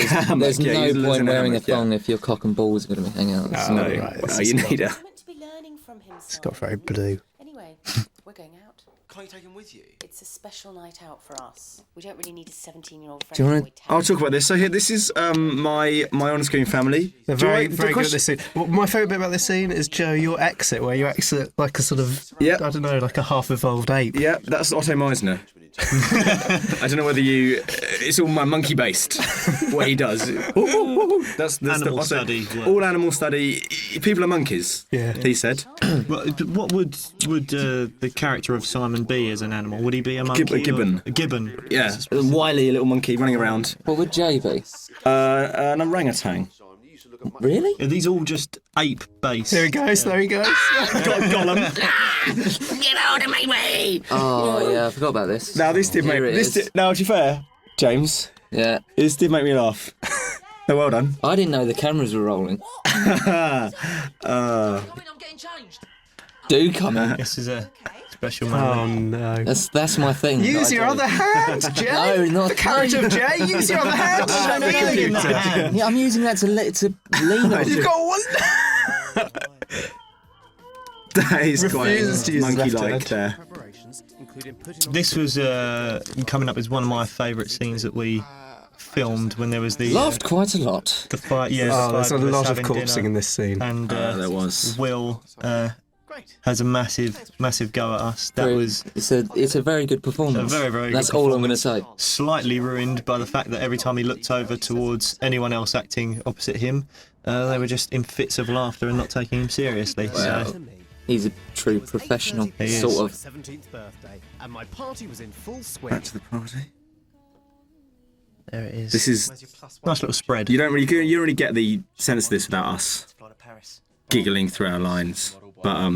hammock, yeah, no he lives point in a wearing a hammock, yeah. thong if your cock and balls are going to be hanging out. It's No, not- right, well, you need a. He's meant to be learning from himself. It's got very blue. Anyway, we're going out. Can't you take him with you? It's a special night out for us. We don't really need a 17-year-old friend. Do you wanna- to tell I'll talk about this. So here, this is my on-screen family. They're Do very, I- the very good at question- this scene. Well, my favourite bit about this scene is, Joe, your exit, where you exit like a sort of, Yep. I don't know, like a half-evolved ape. Yeah, that's Otto Meisner. I don't know whether you it's all monkey based. What he does. That's Animal the, study. All animal study. People are monkeys. Yeah. He said. What would the character of Simon be as an animal? Would he be a monkey? A gibbon. A gibbon. Yeah. Wily, little monkey running around. What would Jay be? An orangutan. Really? Are these all just ape based? There he goes. There he goes. Got Gollum. Get out of my way! Oh yeah, I forgot about this. Now this did make Here it this. is. Now to be fair, James, Yeah. this did make me laugh. So well done. I didn't know the cameras were rolling. Do come in. This is a special Oh moment. no. That's my thing. that Use I your do. other hand, Jay. No, not The character of Jay. Use your other hand. No, no, no. Yeah, I'm using that to lean on. You've got one. That is Refuses to quite use his monkey-like left there. This was coming up as one of my favourite scenes that we filmed when there was the Laughed quite a lot. the fight. Yeah, Oh, the there's a fight with lot of having corpsing dinner. in this scene. And There was. Will has a massive go at us. That Very- was it's a very good performance. A very, very good That's all I'm going to say. slightly ruined by the fact that every time he looked over towards anyone else acting opposite him, they were just in fits of laughter and not taking him seriously. So He's a true professional, He is. sort of. 17th birthday, and my party was in full swing. Back to the party. there it is. This is. nice little spread. You don't really get the sense of this without us giggling through our lines, but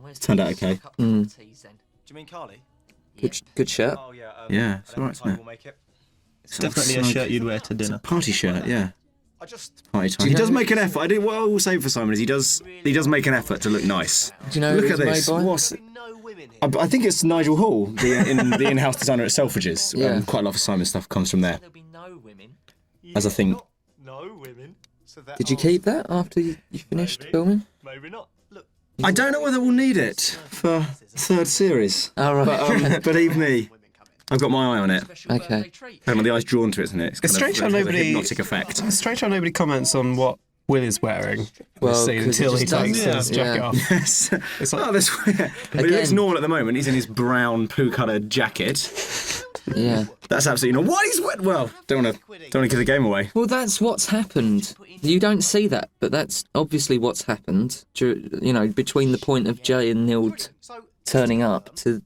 it's turned out okay. Do you mean Carly? Good shirt. Oh yeah. Yeah, it's alright, isn't it? We'll make it. It's definitely a shirt you'd wear to dinner. Party shirt, yeah. I just. Party time. He does make an effort. What I will say for Simon is he does make an effort to look nice. Do you know Look who at it's this. made by? What's No women here. I think it's Nigel Hall, the in-house designer at Selfridges. Yeah. Quite a lot of Simon stuff comes from there. As I think. No women. So that Did you keep that after you finished filming? Maybe not. Look. I don't know whether we'll need it for third series. Oh, right. But believe me, I've got my eye on it. Okay. And the eye's drawn to it, isn't it? It's strange how has a nobody- hypnotic effect. It's strange how nobody comments on what Will is wearing in Well, this scene 'cause it until he just takes does, his jacket yeah. off. Yes. It's like- Oh, that's weird. But he looks Again. normal at the moment. He's in his brown poo-coloured jacket. Yeah. That's absolutely not. What is wet? Well, don't want to give the game away. Well, that's what's happened. You don't see that, but that's obviously what's happened. Between the point of Jay and Neil So, turning up to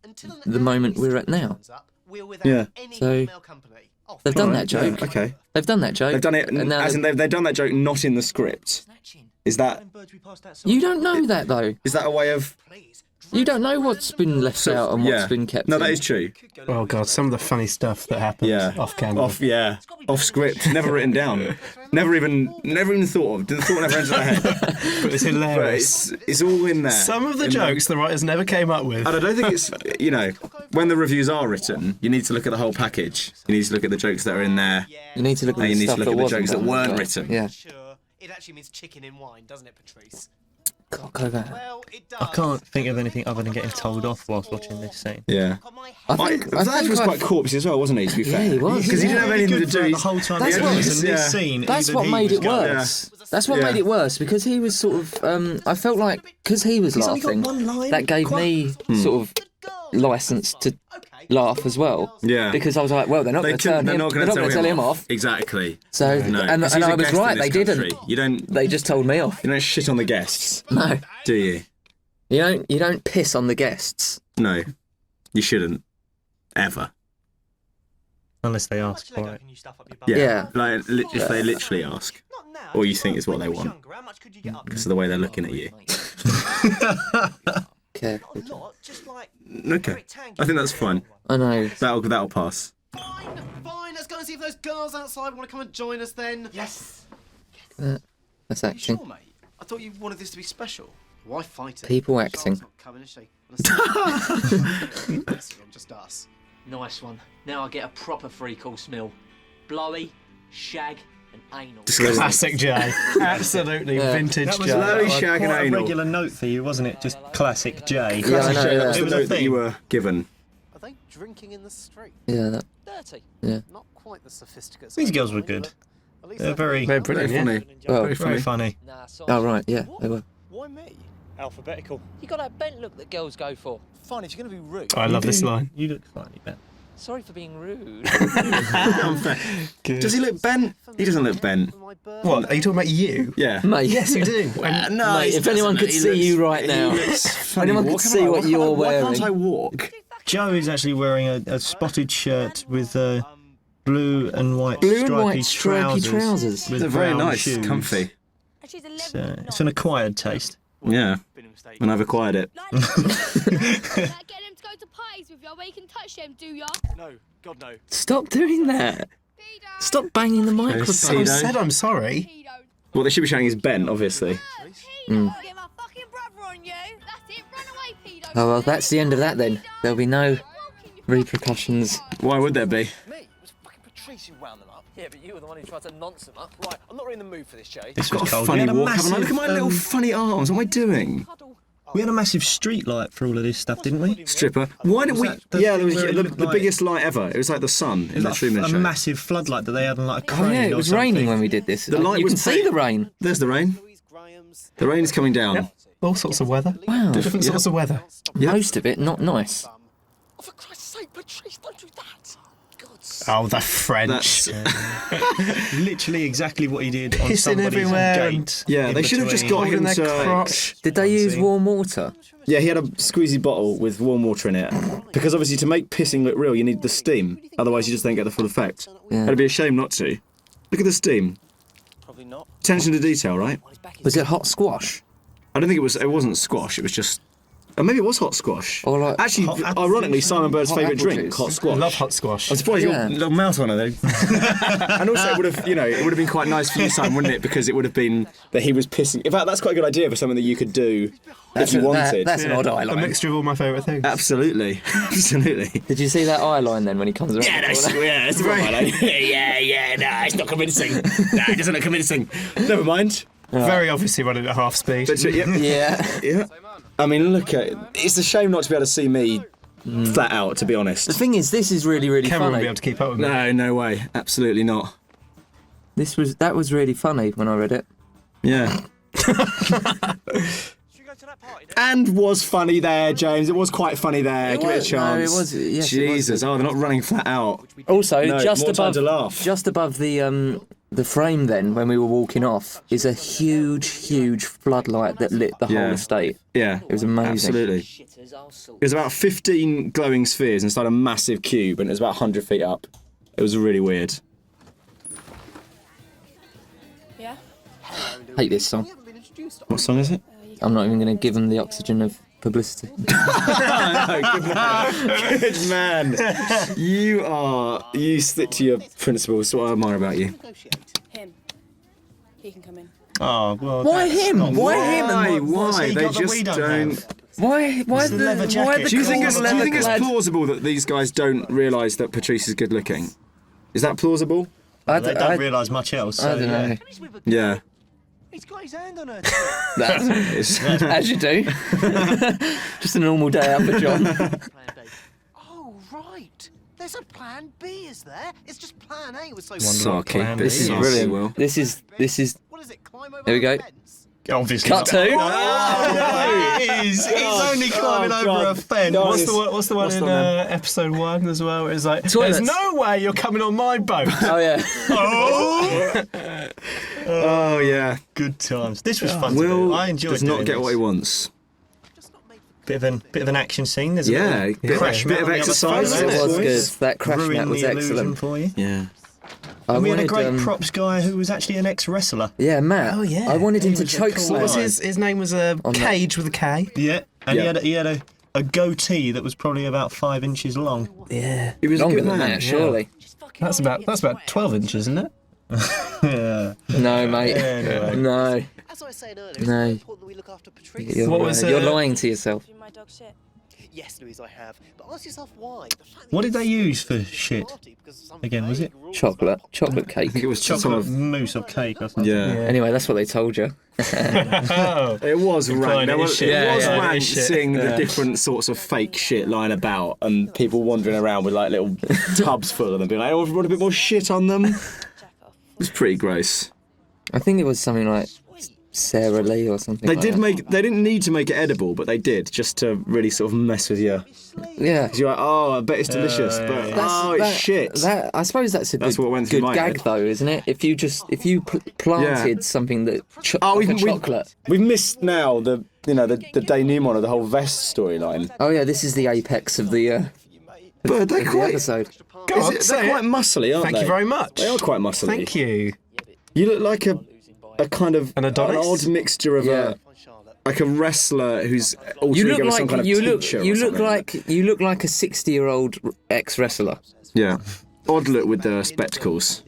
the moment we're at now. we're without Yeah. any So- female company. Oh, They've done Alright, that joke. yeah, okay. They've done that joke. They've done it, And now they've done that joke not in the script. Is that you don't know that though. a way of? You don't know what's been left out and what's Yeah. been kept. No, in. that is true. Oh god, some of the funny stuff that happens Yeah. off camera. Off script, never written down, never even thought of. The thought never entered my head. But it's But hilarious. it's all in there. Some of the In jokes the writers never came up with. And I don't think it's, when the reviews are written, you need to look at the whole package. You need to look at the jokes that are in there. You need to look at And the you need to stuff look that at the wasn't jokes that done, weren't but- written. Yeah. Sure. It actually means chicken in wine, doesn't it, Patrice? Cock over. Well, it does. I can't think of anything other than getting told off whilst watching this scene. Yeah. I think That was quite corpsey as well, wasn't he, to be fair? Yeah, he was. Because he didn't Yeah. have anything to do. The whole time. That's he what- was in Yeah. this scene. That's even what he made was it going, worse. That's what Yeah. made it worse because he was sort of. I felt like because he was only got laughing, one line. that gave me sort of license to laugh as well. Yeah. Because I was like, well, they're not going to tell him off. Exactly. So No. and 'Cause I he's a was guest in right. this They country. didn't. You don't They just told me off. shit on the guests, No, do you? you don't piss on the guests. No. You shouldn't. Ever. Unless they ask for it. Yeah. Yeah. Like, if they literally ask. Or you think it's what they want. Because of the way they're looking at you. Careful. Not just like. Okay. I think that's fine. I know. That'll pass. Fine, fine. Let's go and see if those girls outside want to come and join us then. Yes. That's Are you acting. sure, mate? I thought you wanted this to be special. Why fight it? People acting. Charlotte's not coming, is she? Honestly, I'm just us. Nice one. Now I get a proper three-course meal. Blowy, shag, and anal. Classic Jay. Absolutely vintage That was Jay. Blowy, shag and quite a anal. regular note for you, wasn't it? Just classic Jay. Yeah, I know, That yeah. was It the was a note that thing. you were given. Are they drinking in the street? Yeah. That, Dirty. Not quite the sophisticated. These side, girls were but good. at least They're very, They're Very brilliant, funny. well, very funny. Nah, sorry. oh right. Yeah. They were. Why me? Alphabetical. You got that bent look that girls go for. Fine, if you're going to be rude. I love this line. You look slightly better. Sorry for being rude. Does he look bent? He doesn't look bent. What, are you talking about you? Yeah. Mate, Yes, you do. No, mate, if anyone could see you right now, if anyone could see what you're Why wearing. can't I walk? Joe is actually wearing a spotted shirt with blue and white Blue and stripy white stripy trousers. with They're very brown nice, shoes. comfy. It's an acquired taste. Yeah. And I've acquired it. Get them to go to parties with you where you can touch them, do ya? No, God no. Stop doing that. Stop banging the microphone. I said I'm sorry. What they should be showing is bent, obviously. Get my fucking brother on you. That's it, run away, pedo. Oh well, that's the end of that then. There'll be no repercussions. Why would there be? Mate, it was fucking Patrice who wound them up. Yeah, but you were the one who tried to nonce them up. Right, I'm not really in the mood for this, Jay. This Got was a cold. funny We had a walk, haven't I? Look at my massive, little funny arms. What am I doing? We had a massive street light for all of this stuff, didn't we? Stripper. Why didn't we? that the Yeah, thing there was where it the looked like- biggest light ever. It was like the sun in the Truman a Show. massive floodlight that they had on like a Oh crane yeah, it or was something. raining when we did this. The light you was can see the rain. There's the rain. The rain is coming down. All sorts of weather. Wow. Different sorts of weather. Most of it not nice. Oh, for Christ's sake, Patrice, don't do that. God's Oh, the French. Literally exactly what he did on Pissing somebody's everywhere gate. and Yeah, they should have just got holding him their to. crotch. Did they use warm water? Yeah, he had a squeezy bottle with warm water in it. Because obviously, to make pissing look real, you need the steam. Otherwise, you just don't get the full effect. Yeah. It'd be a shame not to. Look at the steam. probably not. Attention to detail, right? Was it hot squash? I don't think it was. It wasn't squash. It was just. Or maybe it was hot squash. Or like Actually, hot apple ironically, juice? Simon Bird's Hot favourite apple drink, juice. hot I squash. love hot squash. I'm surprised Yeah. you got a little mouth on it though. And also, it would have, it would have been quite nice for you, Simon, wouldn't it? Because it would have been that he was pissing. In fact, that's quite a good idea for something that you could do if you wanted. That's an odd eye A line. mixture of all my favourite things. Absolutely, absolutely. Did you see that eye line then when he comes around? Yeah, the that's corner? yeah, it's right. No, it's not convincing. No, it doesn't look convincing. Never mind. Very obviously running at half speed. But Yeah. yeah. I mean, look at it. It's a shame not to be able to see me flat out. To be honest. The thing is, this is really, really Cameron won't funny. be able to keep up with me. No way. Absolutely not. That was really funny when I read it. Yeah. And was funny there, James. It was quite funny there. Give it a was. No, chance. it was- yes, it Jesus. was. Oh, they're not running flat out. Also, No, just more time above to laugh. the frame, then when we were walking off, is a huge floodlight that lit the whole Yeah. estate. Yeah. It was amazing. Absolutely. It was about 15 glowing spheres inside a massive cube, and it was about 100 feet up. It was really weird. Yeah? Hate this song. What song is it? I'm not even going to give them the oxygen of publicity. Good man. You stick to your principles. What I admire about you. Him. He can come in. Oh, well. Why that's him? not- Why him? And what's Why? he They got that we just don't don't. have? Why the leather jacket. Do you think it's leather-clad- plausible that these guys don't realise that Patrice is good looking? Is that plausible? I They don't realise much else. I So, don't know. Yeah. He's got his hand on her. That's, as you do. Just a normal day out for John. Oh, right. There's a plan B, is there? It's just plan A was so Sarky. plan This is B is. brilliant. Will. This is. What is it? Climb over There we the go. fence? Obviously. Cut to. Oh, it is. He's only climbing over a fence. What's the one in episode 1 as well? Where it's like, Toilets. there's no way you're coming on my boat. Oh yeah. Oh yeah. Good times. This was fun to Will do. I enjoyed does not doing get this. what he wants. Bit of an action scene. There's a Yeah, little crash bit mat of on the other exercise, side of It was boys. good. That crash Ruined mat was the illusion excellent. for you. Yeah. I And we had a wanted, great props guy who was actually an ex-wrestler. Yeah, Matt. Oh, yeah. I wanted him He to was a choke cool slam. What was guy. his name was On that. Cage with a K. Yeah, and Yeah. he had a goatee that was probably about 5 inches long. Yeah. He was Longer a good than man. that, surely. That's about 12 inches, isn't it? Yeah. No, mate. Anyway. No. As I was saying earlier, it's No. very important that we look after Patrice. You're, What was, you're uh, lying to yourself. Do my dog shit. Yes, Louise, I have. But ask yourself why. The fact that What you did they use for shit? party because of some Again, was vague it? rules Chocolate about- cake. I think it was Chocolate some of. mousse or cake or something. Yeah. Anyway, that's what they told you. Oh. It was Implying rank. it It is was, shit. Yeah, yeah, rank it is shit. seeing the Yeah. different sorts of fake shit lying about and people wandering around with like little tubs full of them, being like, "Oh, want a bit more shit on them." It Jack off. was pretty gross. I think it was something like Sarah Lee or something. They like did that. make. They didn't need to make it edible, but they did just to really sort of mess with you. Yeah. 'Cause you're like, oh, I bet it's delicious, but it's shit. I suppose that's a That's good, what went through good my gag head. though, isn't it? If you planted something that like a chocolate. We've missed now the Day Newman of the whole vest storyline. Oh yeah, this is the apex of the. But they're of the quite. episode. Go on, They're say quite it. muscly, aren't they? Thank you very much. They are quite muscly. Thank you. You look like a kind of An Adonis? odd mixture of a wrestler who's alter You ego look of some like kind of you teacher or something. look like a 60-year-old ex-wrestler. Yeah. Odd look with the spectacles.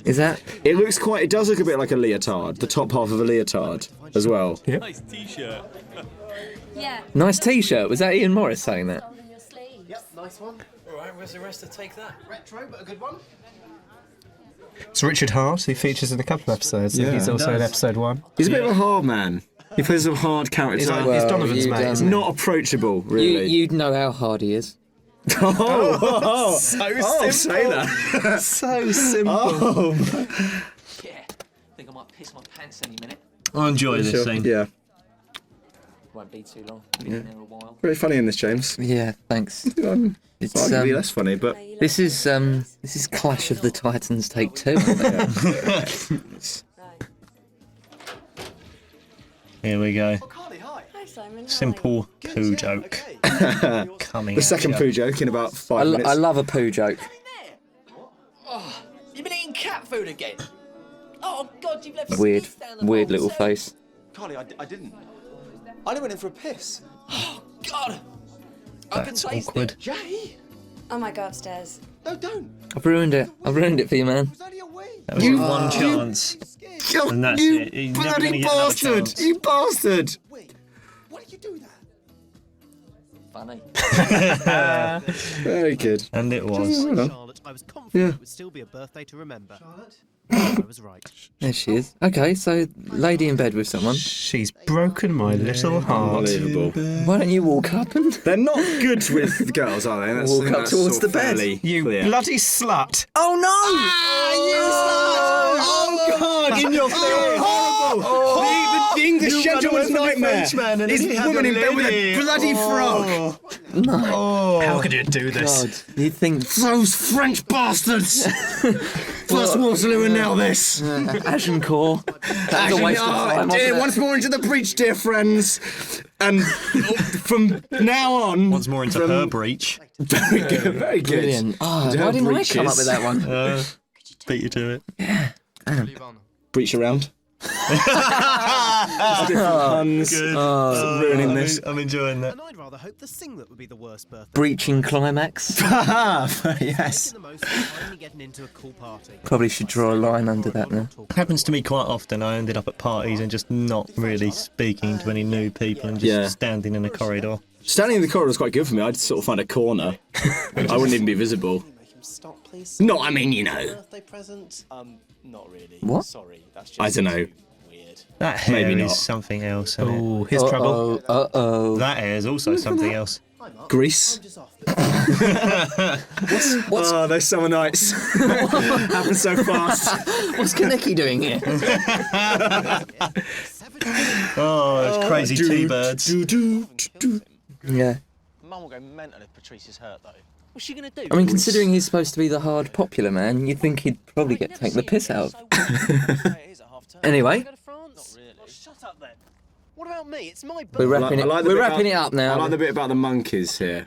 Is that? It looks quite. It does look a bit like a leotard. The top half of a leotard as well. Yeah. Nice t-shirt. Yeah. Nice T-shirt. Was that Ian Morris saying that? Yep, nice one. Alright, where's the rest to take that? Retro, but a good one. It's Richard Hart, who features in a couple of episodes. Yeah. He's also in episode 1. He's a bit of a hard man. He plays a hard character. He's, like, Well, he's Donovan's you mate, don't- isn't he? Not approachable, really. You'd know how hard he is. Oh, So say that. So simple. Oh. Yeah. Think I might piss my pants any minute. I enjoy this scene. Yeah. Won't be too long. Been in there a while. Very funny in this, James. Yeah, thanks. It's Arguably less funny, but this is Clash of the Titans take 2. Here we go. Carly, hi. Simple poo joke. Coming. the second poo joke in about 5 I minutes. love a poo joke. Oh, you've been eating cat food again? Oh God, you've left Weird, spit down the weird bowl, little so- face. Carly, I didn't. I only went in for a piss. Oh God. I can That's taste awkward. it. Jay! I might go upstairs. No, don't. I've ruined it. I've ruined it for you, man. It was only a wee. That was one chance. And that's you it. You're never bloody gonna get another bastard! chance. You bastard! Wait, why did you do that? Funny. Very good. And it was. Charlotte, I was confident it would still be a birthday to remember. Charlotte? I was right. There she is. Okay, so lady in bed with someone. She's broken my little heart. Unbelievable. Why don't you walk up and They're not good with girls, are they? That's, Walk I think up that's towards sort of the bed. fairly You clear. bloody slut! Oh no! Oh God! In your face! Horrible! The English gentleman's nightmare. This woman in bed with a bloody frog. No. How could you do this? God, you think Those French bastards! First Waterloo and now this. Agincourt? That was a waste of time. Dear, wasn't it? once more into the breach, dear friends. And from now on... Once more into her breach. Very good, very good. Brilliant. Oh, Her why didn't I come up breeches. with that one? Beat you to it. Breach around. Puns. Ruining this. I'm enjoying that. And I'd rather hope the singlet would be the worst birthday. Breaching climax. Yes. Making the most of finally getting into a cool party. Probably should draw a line under that now. Happens to me quite often. I ended up at parties and just not really speaking to any new people and just Yeah. standing in a corridor. Standing in the corridor was quite good for me. I'd sort of find a corner. I wouldn't even be visible. Make him stop, please. No, I mean, you know. Birthday present? Not really. What? Sorry, that's just I don't know. weird. That hair Maybe is not. something else. Isn't it? Oh, here's trouble. Uh-oh. That hair is also something else. Grease. Oh, those summer nights. Happen so fast. What's Kaneki doing here? Oh, those crazy T-birds. Yeah. Mum will go mental if Patrice is hurt, though. What's she gonna do? I mean, considering he's supposed to be the hard popular man, you'd think he'd probably get taken the piss out of. Anyway, Go to France? Not really. Shut up then. What about me? It's my birthday. we're wrapping it. We're wrapping it up I now. like the bit about the monkeys here.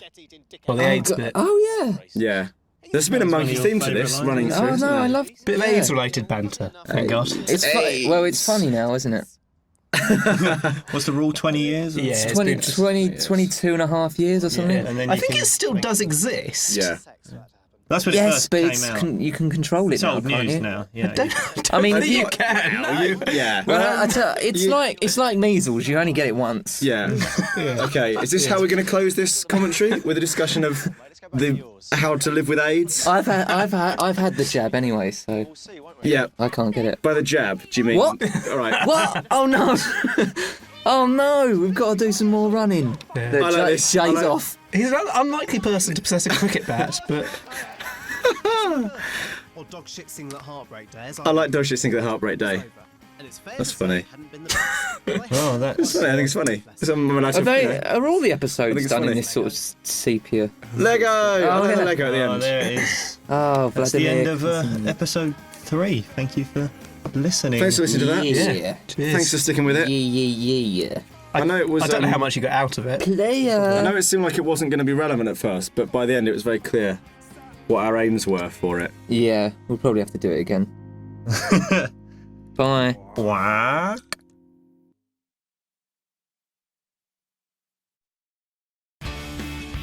Well, the AIDS go- bit. Oh yeah. Yeah. There's been a monkey your theme to favourite this lines. running through. Oh isn't no, I there? love. Bit of yeah. AIDS-related banter. Thank God. It's well, it's funny now, isn't it? What's the rule? 20 years? Yeah, it's 20, been- 22 and a half years or something. And then I you think can- it still does exist. Yeah. That's when it Yes, first but came it's out. you can control it It's now, old can't news you? now. Yeah. I mean, if you you can. Yeah. well, I tell you, it's like measles. You only get it once. Yeah. Okay. Is this how we're going to close this commentary with a discussion of the how to live with AIDS? I've had the jab anyway, so Yeah. I can't get it. By the jab, do you mean? What? All right. What? Oh no! Oh no! We've got to do some more running. Yeah. The I like this. I Jay's like- off. He's an unlikely person to possess a cricket bat, but Or dog shit singlet heartbreak day. As I like Dog Shit Singlet Heartbreak Day. That's funny. Oh, that's It's funny. I think it's funny. Are all the I think episodes it's done in funny. this sort of sepia? Lego. Oh, I yeah. Lego at the end. there it is. Oh, That's the Vladimir. end of episode 3. Thank you for listening. Thanks for listening to that. Yeah. Thanks for sticking with it. Yeah. I know it was. I don't know how much you got out of it. I Player. know it seemed like it wasn't going to be relevant at first, but by the end it was very clear what our aims were for it. Yeah, we'll probably have to do it again. Bye. Quack.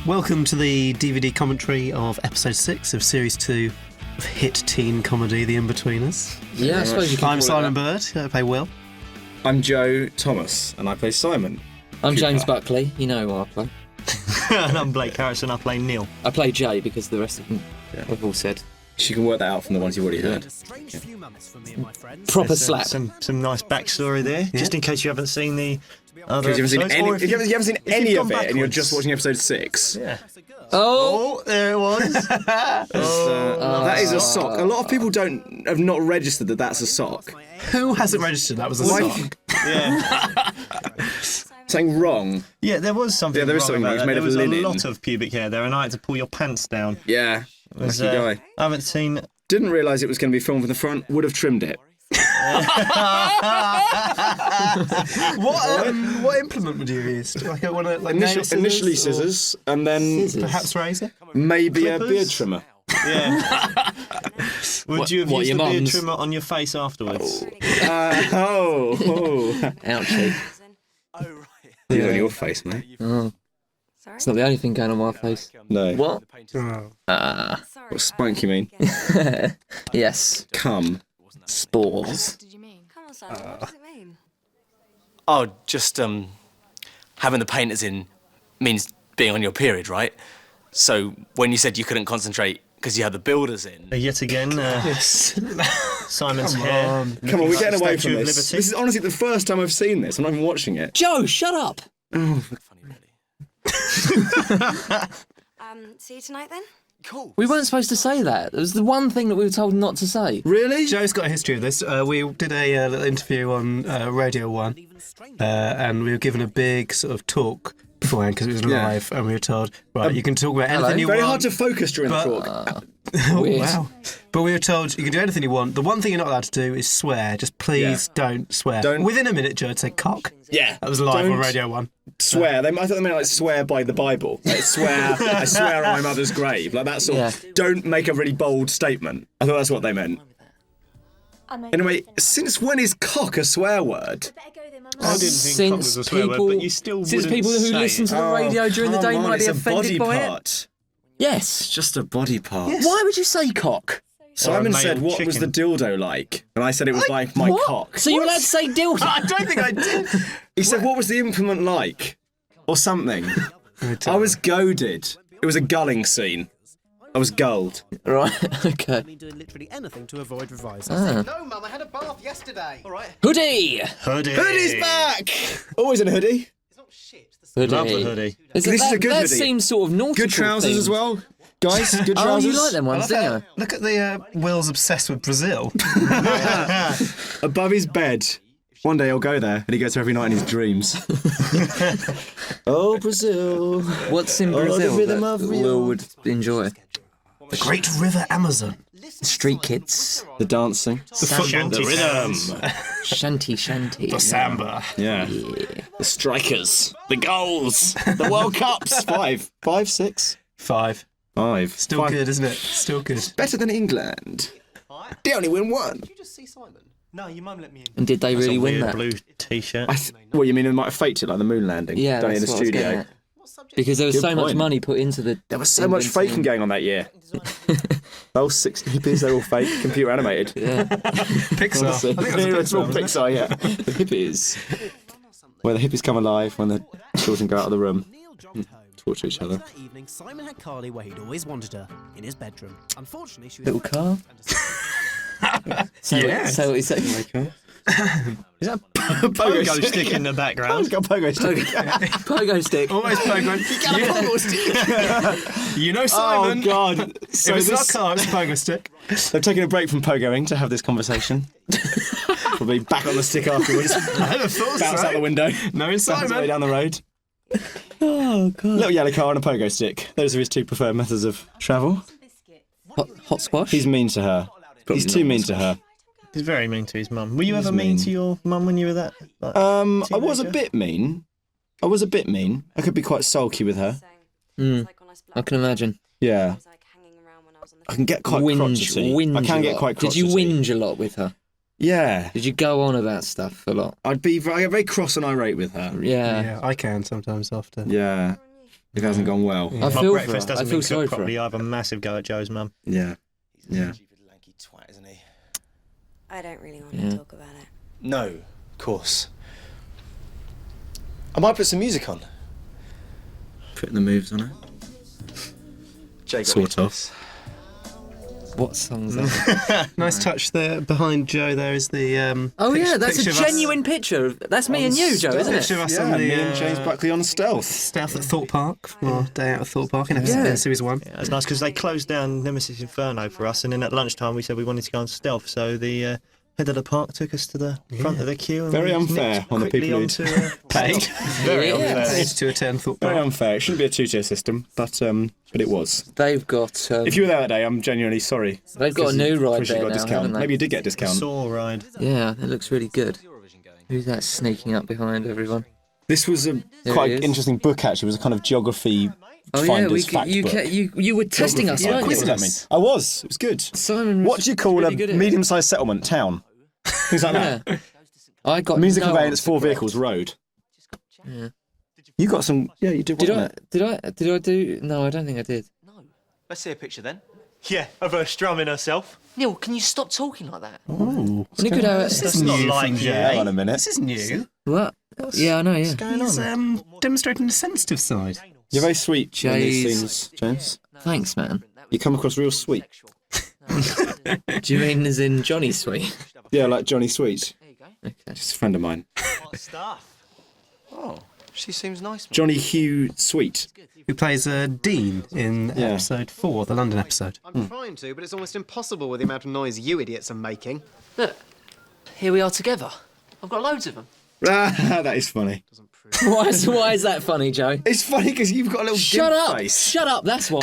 Welcome to the DVD commentary of episode 6 of series 2 of hit teen comedy The In-Betweeners. Yeah, I suppose you can I'm call it Simon that. Bird. I play Will. I'm Joe Thomas, and I play Simon. I'm Cooper. James Buckley. You know who I play. And I'm Blake Harrison. I play Neil. I play Jay because the rest of them have all said. You can work that out from the ones you've already heard. Proper There's, slap. Some nice backstory there, just in case you haven't seen the other Because you episodes. Or haven't seen any you've of gone it, and you're just backwards. watching episode 6. Yeah. Oh, there it was. That is a sock. A lot of people have not registered that that's a sock. Who hasn't registered that was a sock? Yeah. Something wrong. Yeah, there was something. Yeah, there is wrong something about wrong. It's that. made There of was linen. a lot of pubic hair there, and I had to pull your pants down. Yeah, It was, lucky guy. I haven't seen. Didn't realise it was going to be filmed from the front. Would have trimmed it. What implement would you have used? Like one of nail Initially or scissors, and then perhaps razor. maybe a Clippers? beard trimmer. Yeah. Would you have what, used your the beard mum's? trimmer on your face afterwards? ouchie. He's on your face, mate. Oh. It's not the only thing going on my face. No. What? What spunk you mean? Yes. Come. Spores. Oh, just having the painters in means being on your period, right? So when you said you couldn't concentrate because you had the builders in, Yet again, Simon's hair. Come on, we're getting away Statue from of this. Liberty. This is honestly the first time I've seen this. I'm not even watching it. Joe, shut up. See you tonight then? Cool. We weren't supposed to say that. It was the one thing that we were told not to say. Really? Joe's got a history of this. We did a little interview on Radio 1, and we were given a big sort of talk beforehand because it was Yeah. live, and we were told, right, you can talk about anything you Very want. hard to focus during the but- talk. Oh, Weird. wow. But we were told you can do anything you want. The one thing you're not allowed to do is swear. Just please don't swear. Don't- Within a minute, Joe had said cock. Yeah. That was live on Don't Radio 1. Swear. I thought they meant like swear by the Bible. Like swear, I swear on my mother's grave. Like that sort of. Yeah. Don't make a really bold statement. I thought that's what they meant. Anyway, since when is cock a swear word? I didn't think cock was a swear word, but you still since wouldn't people who say listen it. to the radio during the come day on, might be it's a offended body by it. part. Yes. It's just a body part. Why would you say cock? Simon male said, "What was the chicken." dildo like?" And I said, "It was like my What? cock." So you're allowed to say dildo? I don't think I did. He said, "What was the implement like?" Or something. I was goaded. It was a gulling scene. I was gulled. Right, okay. Doing literally anything to avoid revising. Ah. No, Mum, I had a bath yesterday. All right. Hoodie! Hoodie's back! Always in a hoodie. Hoodie. Love the hoodie. Is This is a good that hoodie. seems sort of nautical Good trousers themed. as well. Guys, good Oh, trousers. you like them ones, didn't you? Look at the Will's obsessed with Brazil. Above his bed. One day he'll go there, and he goes there every night in his dreams. Oh, Brazil. What's in Oh, the Brazil rhythm that of Rio. Will would enjoy? The Great River Amazon. Street kids. The dancing. The football The fans. rhythm. Shanty. The samba. Yeah. The strikers. The goals. The World Cups. 5, 6. 5. 5. Still 5. good, isn't it? Still good. Better than England. They only win 1. Did you just see Simon? No, your mum let me in. And did they That's really a win weird that? blue t-shirt. Well, you mean they might have faked it like the moon landing? Yeah, down that's in the what I was getting studio. at. Because there was Good so much point. money put into the. There was so much faking going on that year. Those 6 hippies, they're all fake, computer animated. Yeah. Pixar. Honestly. I think that's a Yeah, it's all Pixar, wasn't Pixar, yeah. The hippies. Where the hippies come alive when the children go out of the room. Talk to each other. That evening, Simon had Carly where he'd always wanted her, in his bedroom. Unfortunately, she was Little car. Yes. So what you saying? Is that pogo stick in the background? It's got a pogo stick. Pogo stick. Always pogo. You got a pogo stick. You know Simon. Oh God! So it's not a car, it's a pogo stick. They've taken a break from pogoing to have this conversation. Probably back on the stick afterwards. I'd have thought Bounce so. out the window. No Bounce Simon. away down the road. Oh God! Little yellow car and a pogo stick. Those are his two preferred methods of travel. Hot squash. He's mean to her. He's too mean to her. He's very mean to his mum. Were you ever mean to your mum when you were that? I was a bit mean. I could be quite sulky with her. I can imagine. Yeah. I can get quite crotchety. I can get quite crotchety. Did you whinge a lot with her? Yeah. Did you go on about stuff a lot? I get very cross and irate with her. Yeah. I can sometimes after. Yeah. If it hasn't gone well. I My feel for breakfast her. I doesn't feel been sorry cooked for properly. her. I have a massive go at Joe's mum. Yeah. Yeah. Lanky twat, isn't he? I don't really want Yeah. to talk about it. No, of course. I might put some music on. Putting the moves on her. Jake, Sort of. What song's that? Nice touch there. Behind Joe there is the... Oh yeah, that's a picture of us- genuine picture. That's me and you, Joe, isn't it? Picture of us Yeah, on the, me and James Buckley on stealth. Stealth at Thorpe Park, for our day out at Thorpe Park in episode in Series 1. Yeah, it's nice because they closed down Nemesis Inferno for us, and then at lunchtime we said we wanted to go on stealth, so the head of the park took us to the front of the queue. And Very we unfair nipped on the quickly people onto, who'd paid. Very Yeah. unfair. Paid to attend Thorpe Very Park. unfair. It shouldn't be a two-tier system, but it was. They've got. If you were there that day, I'm genuinely sorry. They've got a new ride Wish you there got a now, discount. haven't they? Maybe you did get a discount. Saw ride. Yeah, it looks really good. Who's that sneaking up behind everyone? This was a There quite he is. interesting book, actually. It was a kind of geography Oh yeah, finder's fact you, book. you were testing us, Yeah, weren't quizzing you? at me. I was. It was good. Simon, was What do you call really a good at it. medium-sized settlement town? Things like Yeah. that. I got Means the no conveyance answer 4 correct. vehicles road. Yeah. You got some. Yeah, you did. Did wasn't I? it? Did I do? No, I don't think I did. Let's see a picture then. Yeah, of her strumming herself. Neil, can you stop talking like that? Ooh. You could have. That's not like from you. Hang on a minute. This is new. What? Yeah, I know. Yeah. He's demonstrating the sensitive side. You're very sweet in these Jays. scenes, James. Thanks, man. You come across real sweet. Do you mean as in Johnny Sweet? Yeah, like Johnny Sweet. Okay. Just a friend of mine. Hot stuff. Oh, she seems nice. Johnny Hugh Sweet. Who plays Dean in Yeah. episode 4, the London episode. I'm trying to, but it's almost impossible with the amount of noise you idiots are making. Look, here we are together. I've got loads of them. That is funny. Why is that funny, Joe? It's funny because you've got a little Shut gimp up! face. Shut up! That's why.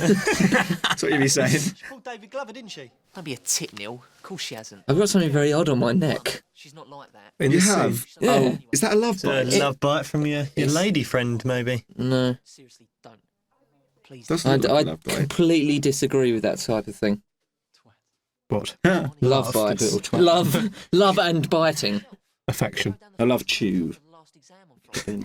That's what you'd be saying. She called David Glover, didn't she? Don't be a tit, Neil. Of course she hasn't. I've got something very odd on my neck. She's not like that. In You this have. scene. Yeah. Oh, is that a love A bite? love bite from your lady friend, maybe. No, Seriously, don't. Please. That's I, not like a I love bite. completely disagree with that type of thing. What? Love bites. little twat. Love and biting. Affection. I love chew. Last exam on Friday.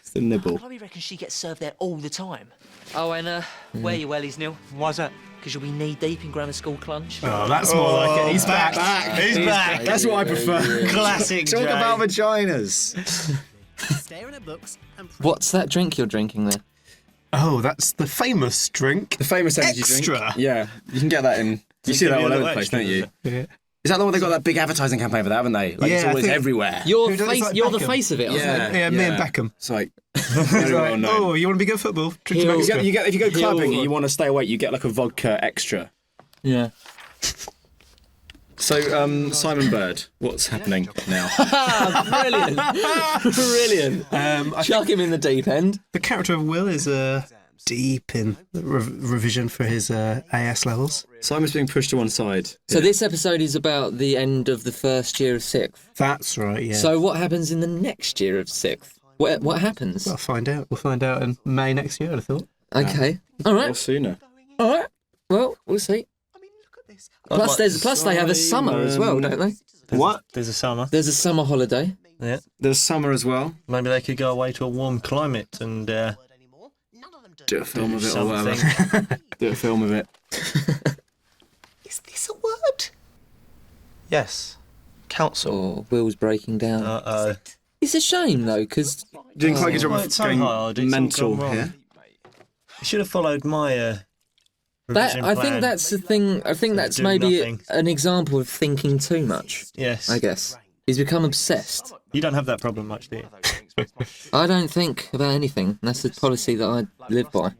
It's the nibble. Chloe reckons she gets served there all the time. Oh, and Hmm. where your wellies, Neil? Why's that? Because you'll be knee deep in grammar school clunge. Oh, that's more like it. He's back. He's back. That's what I prefer. Classic Talk Jay. about vaginas. Staring at books and What's that drink you're drinking there? Oh, that's the famous drink. The famous energy Extra. drink. Yeah, you can get that in. You see that all over the place, don't you? Yeah. Is that the one they got that big advertising campaign for that, haven't they? Like it's Yeah, I always think- everywhere. You're Who does- it's like you're the Beckham. face of it, aren't you? Yeah, me and Beckham. It's like He's very well like, known. oh, you want to be good at football? Drink He'll- some You extra. get, if you go clubbing He'll- and you want to stay awake, you get like a vodka extra. Yeah. So, Simon Bird, what's happening now? Brilliant. Brilliant. Chuck him in the deep end. The character of Will is deep in the revision for his AS levels. Simon's being pushed to one side. So this episode is about the end of the first year of sixth. That's right, yeah. So what happens in the next year of sixth? What happens? We'll find out. We'll find out in May next year, I'd have thought. Okay. All Or right. sooner. All right. Well, we'll see. Plus, they have a summer as well, don't they? What? There's a summer. There's a summer holiday. Yeah. There's summer as well. Maybe they could go away to a warm climate and Do a film of it or something. whatever. Do a film of it. Is this a word? Yes. Council. Oh, Will's breaking down. Uh-oh. It's a shame though, because Doing quite a good job Well, of it's so going hard, it's all mental gone wrong. here. You should have followed my Revision I think plan. that's the thing. I think that's do maybe nothing. an example of thinking too much. Yes. I guess he's become obsessed. You don't have that problem much, do you? I don't think about anything. That's the policy that I live by.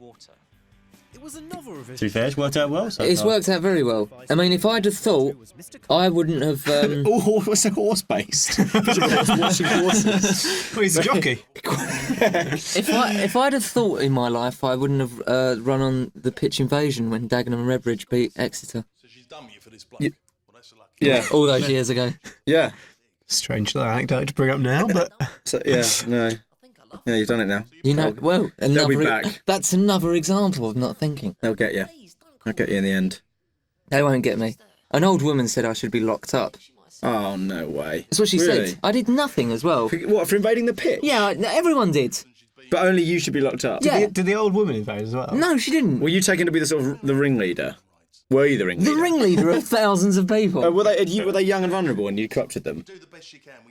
To be fair, it's worked out well so It's far. worked out very well. I mean, if I'd have thought, I wouldn't have. Oh, what's a horse based? Watching horses. Oh, he's a jockey. If I'd have thought in my life, I wouldn't have run on the pitch invasion when Dagenham and Redbridge beat Exeter. Yeah. All those years ago. Yeah. Strange little anecdote to bring up now, but So, yeah. No. Yeah, you've done it now. You know, well, They'll be back. That's another example of not thinking. They'll get you. I'll get you in the end. They won't get me. An old woman said I should be locked up. Oh, no way. That's what she Really? said. I did nothing as well. What, for invading the pitch? Yeah, everyone did. But only you should be locked up. Yeah. did the old woman invade as well? No, she didn't. Were you taken to be the sort of the ringleader? Were you the ringleader? The ringleader of thousands of people. Were they young and vulnerable and you corrupted them?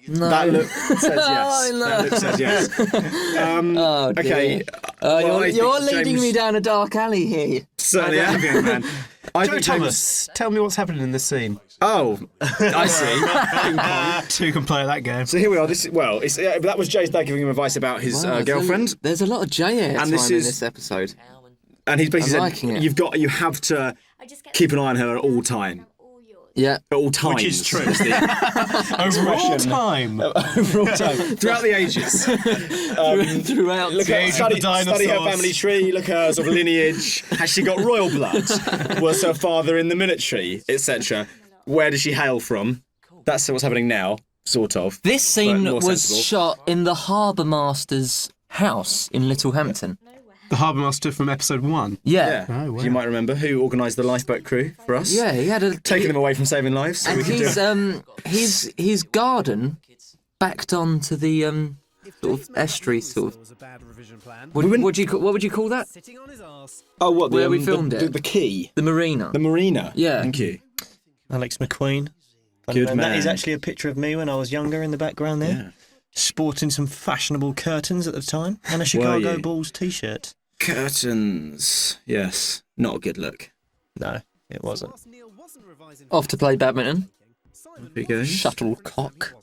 No. That look says yes. Oh, no. That look says yes. Oh, dear. Okay. Well, I you're think leading James me down a dark alley here. Certainly have, young man. I Joe think Thomas, tell me what's happening in this scene. Oh, I see. Two can play that game. So here we are. That was Jay's dad giving him advice about his Wow, girlfriend, There's a lot of J air And time this in is- this episode. and he's basically I'm liking said it. you have to keep an eye on her at all time. Yeah. At all times. Which is true. is the Overall expression. time. Overall time. Throughout the ages. Throughout Look the at age of study the dinosaurs. her family tree, look at her sort of lineage. Has she got royal blood? Was her father in the military, etc.? Where does she hail from? That's what's happening now, sort of. This scene but more was sensible. shot in the harbour master's house in Littlehampton. The harbour master from episode 1. Yeah. Oh, wow. You might remember who organised the lifeboat crew for us. Yeah, he had a Taking them away from saving lives. So and we could his garden backed onto the sort of estuary sort of. What would you call that? Oh, what? Where we filmed it? The quay. The marina. The marina. Yeah. Thank you. Alex McQueen. Good And man. that is actually a picture of me when I was younger in the background there. Yeah. Sporting some fashionable curtains at the time and a Were Chicago you? Bulls t-shirt. Curtains. Yes. Not a good look. No, it wasn't. Off to play badminton. There we go. Shuttlecock.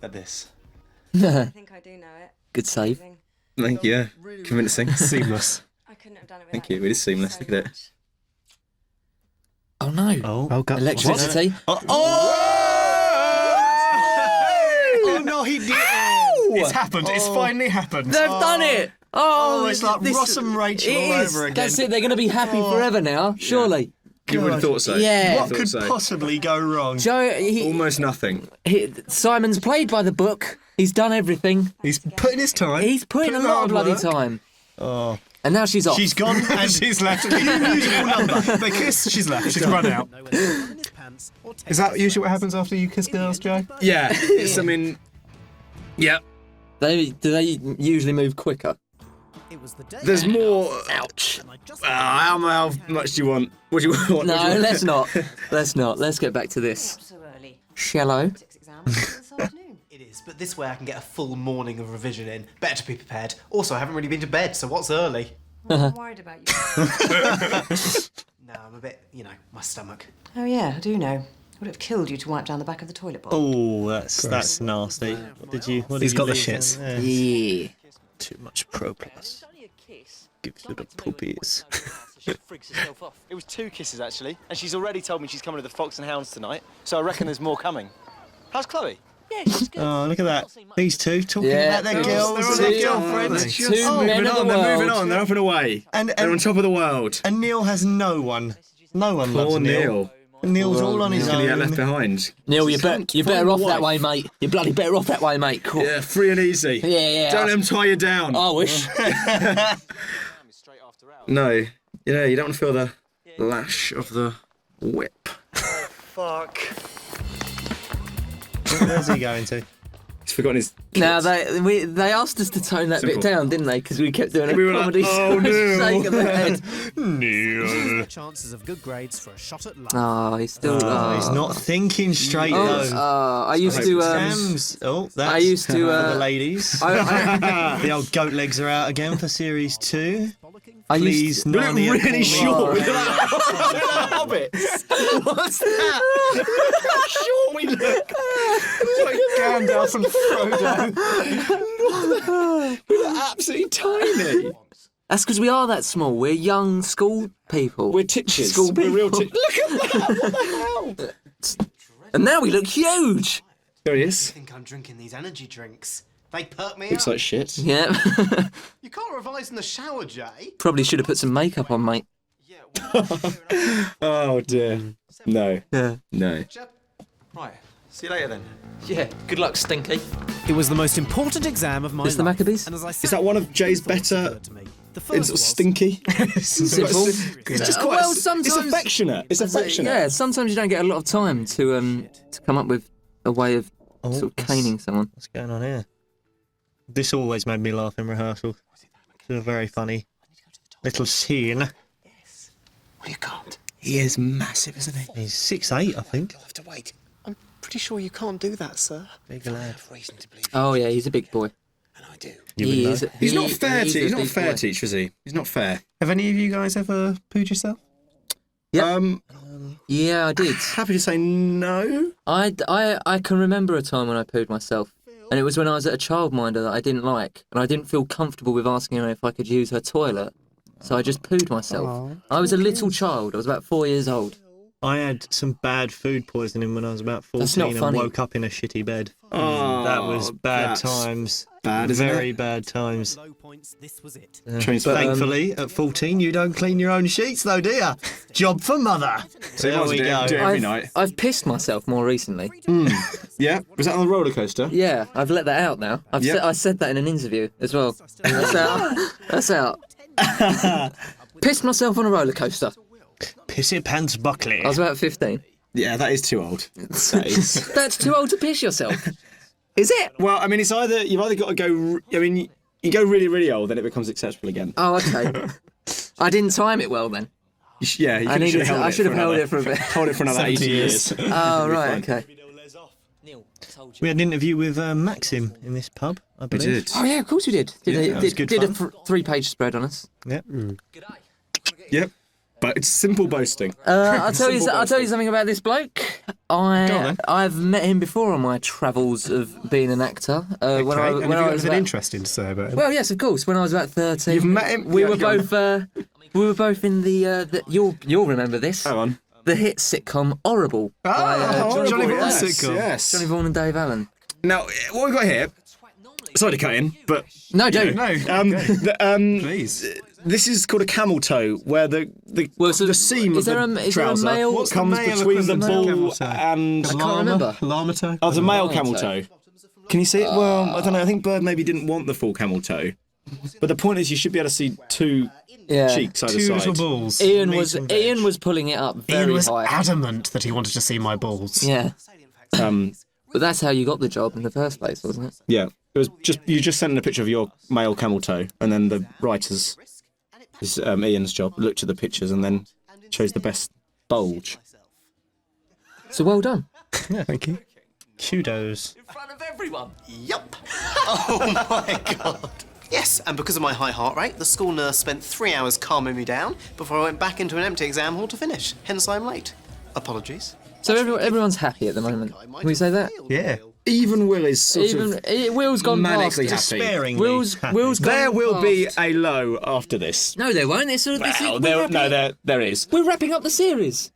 At this. I think I do know it. Good save. Thank you. Convincing. Seamless. I couldn't have done it without Thank you. It is seamless. Look at it. Oh no. Oh, God. Electricity. Oh no, he did. It's happened. It's finally happened. They've done it. Oh, it's like Ross and Rachel it all is. over again. That's it. They're going to be happy forever now, surely. You would have thought so. Yeah. You What would could have thought so. possibly go wrong? Joe, Almost nothing. Simon's played by the book. He's done everything. He's putting his time. He's putting a lot of hard bloody work. time. Oh, And now she's off. she's gone and She's left. Musical number. They kiss. She's left. She's run out. Is that usually what happens after you kiss girls, Joe? Yeah. It's, I mean. Yeah. Do they usually move quicker? There's more. Ouch. How much do you want? What do you want? No, What do you want? let's not. Let's not. Let's get back to this. so early. Shallow. It is, but this way I can get a full morning of revision in. Better to be prepared. Also, I haven't really been to bed, so what's early? I'm worried about you. No, I'm a bit, my stomach. Oh yeah, I do know. Would have killed you to wipe down the back of the toilet bowl. Oh, that's nasty. What did you? He's got the leave shits. in there? Yeah. Too much Pro Plus. Gives little poopies. She freaks herself off. It was 2 kisses actually, and she's already told me she's coming to the Fox and Hounds tonight. So I reckon there's more coming. How's Chloe? Yeah, she's good. Oh, look at that. These two talking Yeah. about their girls and Two- their girlfriends. Two Oh, men of the They're moving world. on. They're up and away. And They're on top of the world. And Neil has no one. No one loves Poor Neil. Neil. And Neil's all on his He's going to get own. left behind. Neil, you're Can't better find a off that wife. way, mate. You're bloody better off that way, mate. Cool. Yeah, free and easy. Yeah. Don't let them tie you down. I wish. No. You don't want to feel the lash of the whip. Fuck. Where's he going to? He's forgotten his. Now they asked us to tone that Simple. bit down, didn't they? Because we kept doing a We were like, comedy oh, no. shake of the head. Neil. Chances of good grades for a shot at life. Oh, he's still. He's not thinking straight though. I used to. Sam's. Oh, that's I used to. for the ladies. I, The old goat legs are out again for series 2. Please, You look Narnia, really call me short. Mother. Hobbits. What's that? Look how short we look. Like Gandalf and Frodo. We look absolutely tiny. That's because we are that small. We're young school people. We're titches. School We're real people. Look at that. What the hell? And now we look huge. There he I is. think I'm drinking these energy drinks. They perk me Looks up. like shit. Yeah. You can't revise in the shower, Jay. Probably should have put some makeup on, mate. Oh dear. No. Yeah. No. Right. See you later then. Yeah. Good luck, Stinky. It was the most important exam of my It's the life. Maccabees? And as I Is that one of Jay's better? It's sort of stinky. Simple. It's just quite. Well, sometimes it's affectionate. It's affectionate. Yeah, sometimes you don't get a lot of time to come up with a way of sort of caning someone. What's going on here? This always made me laugh in rehearsal. It's a very funny little scene. Well, you can't. He is massive, isn't he? He's 6'8", I think. You'll have to wait. I'm pretty sure you can't do that, sir. Big lad. Reason to believe Oh yeah, he's a big boy. and I do. He is. He's not fair. He's He's a not big fair, boy. teacher, is he? He's not fair. Have any of you guys ever pooed yourself? Yeah, I did. Happy to say no. I can remember a time when I pooed myself, and it was when I was at a childminder that I didn't like, and I didn't feel comfortable with asking her if I could use her toilet, so I just pooed myself. I was a little child. I was about 4 years old. I had some bad food poisoning when I was about 14 That's not and funny. woke up in a shitty bed. Oh, That was bad that's times. bad, isn't Very it? bad times. low points, this was it. Trains But for thankfully, at 14, you don't clean your own sheets, though, do you? Job for mother. So you There might as we well go. do it every night. I've pissed myself more recently. Yeah. Was that on the roller coaster? Yeah, I've let that out now. Yep. I said that in an interview as well. That's out. That's out. Pissed myself on a roller coaster. Pissy Pants Buckley. I was about 15. Yeah, that is too old. That is. That's too old to piss yourself. Is it? Well, I mean, you've either got to go. I mean, you go really, really old, then it becomes acceptable again. Oh, okay. I didn't time it well then. Yeah, you I should have held it for a bit. Hold it for another 80 years. Oh, right, okay. We had an interview with Maxim in this pub, I believe. Oh, yeah, of course we did. that was good did a fun. 3-page spread on us. Yeah. Yep. But it's simple boasting. I'll tell you Simple something about this bloke. Go on, then. I've met him before on my travels of being an actor. When I And was have you got anything about, interesting to say about him? well, yes, of course. When I was about 13, You've met him? We Yeah, were go on. both in the you'll remember this. Hang on. The hit sitcom Horrible. by, Johnny Vaughan. Vaughan's sitcom. Yes. Johnny Vaughan and Dave Allen. Now, what we've got here. Sorry to cut in, but No, don't. No, please. this is called a camel toe, where the seam is of there the a- is there a trouser male- What's the comes male between the equivalent of ball camel toe? and. I can't remember. Llama toe? Oh, it's a male Llama camel toe. toe. Can you see it? Well, I don't know. I think Bird maybe didn't want the full camel toe. But the point is, you should be able to see two Yeah. cheeks either Two side. little balls. Ian was pulling it up very Ian was high. adamant that he wanted to see my balls. Yeah. Um, But that's how you got the job in the first place, wasn't it? yeah, it was you just sent in a picture of your male camel toe, and then the writers, this is Ian's job, looked at the pictures and then chose the best bulge. So well done. Yeah, thank you. Kudos. In front of everyone. Yup. Oh my god. Yes, and because of my high heart rate, the school nurse spent 3 hours calming me down before I went back into an empty exam hall to finish. Hence, I'm late. Apologies. So everyone's happy at the moment. Can we say that? Yeah. Even Will is sort of Will's gone past manically it. happy. Sparingly Will's happy. gone There will past. be a low after this. No, there won't. There is. We're wrapping up the series.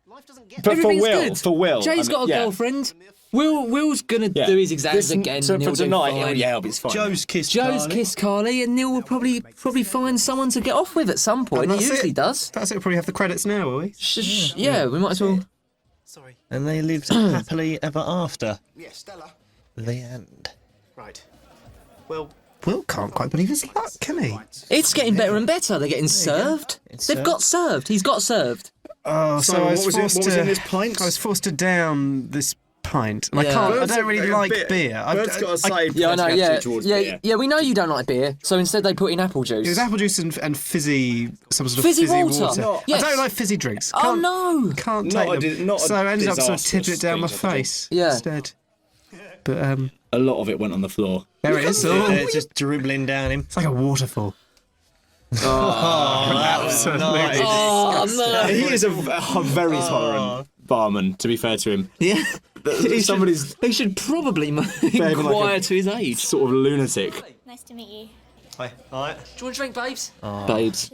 But for Everything's Will, good. for Will, Jay's got a yeah. girlfriend. Will's gonna Yeah. do his exams This- again. So and he'll for do tonight, fine. yeah, it's fine. Joe's kissed Carly. kissed Carly, and Neil will probably find someone to get off with at some point. He That's usually it. does. That's it. We'll probably have the credits now, will we? Yeah, we might as well. Sorry. And they lived happily ever after. Yeah, Stella. The end. Right. Well, Will can't quite believe his luck, can he? It's getting better and better. They're getting served. They've got served. He's got served. Oh, so I what was was forced what was to. in this pint? I was forced to down this pint, and Yeah. I can't. Bird's I don't really a like bit- beer. Bird's got a side Yeah, I know. attitude Yeah, towards yeah, beer. yeah. We know you don't like beer, so instead they put in apple juice. It was apple juice and fizzy, some sort of Fizzy fizzy water. water. Yes. I don't like fizzy drinks. Oh Can't, no! Can't Not take a them. di- not a So I ended up sort of disastrous tipping it down my change of the face Yeah. instead. But A lot of it went on the floor. there it is. Oh, It's just dribbling down him. it's like a waterfall. Oh, that was Absolutely. Oh, no. He is a very tolerant barman, to be fair to him. Yeah. Somebody's He should probably behaving like inquire a to his age. sort of lunatic. Nice to meet you. Hi. Hi. Do you want a drink, babes? Babes.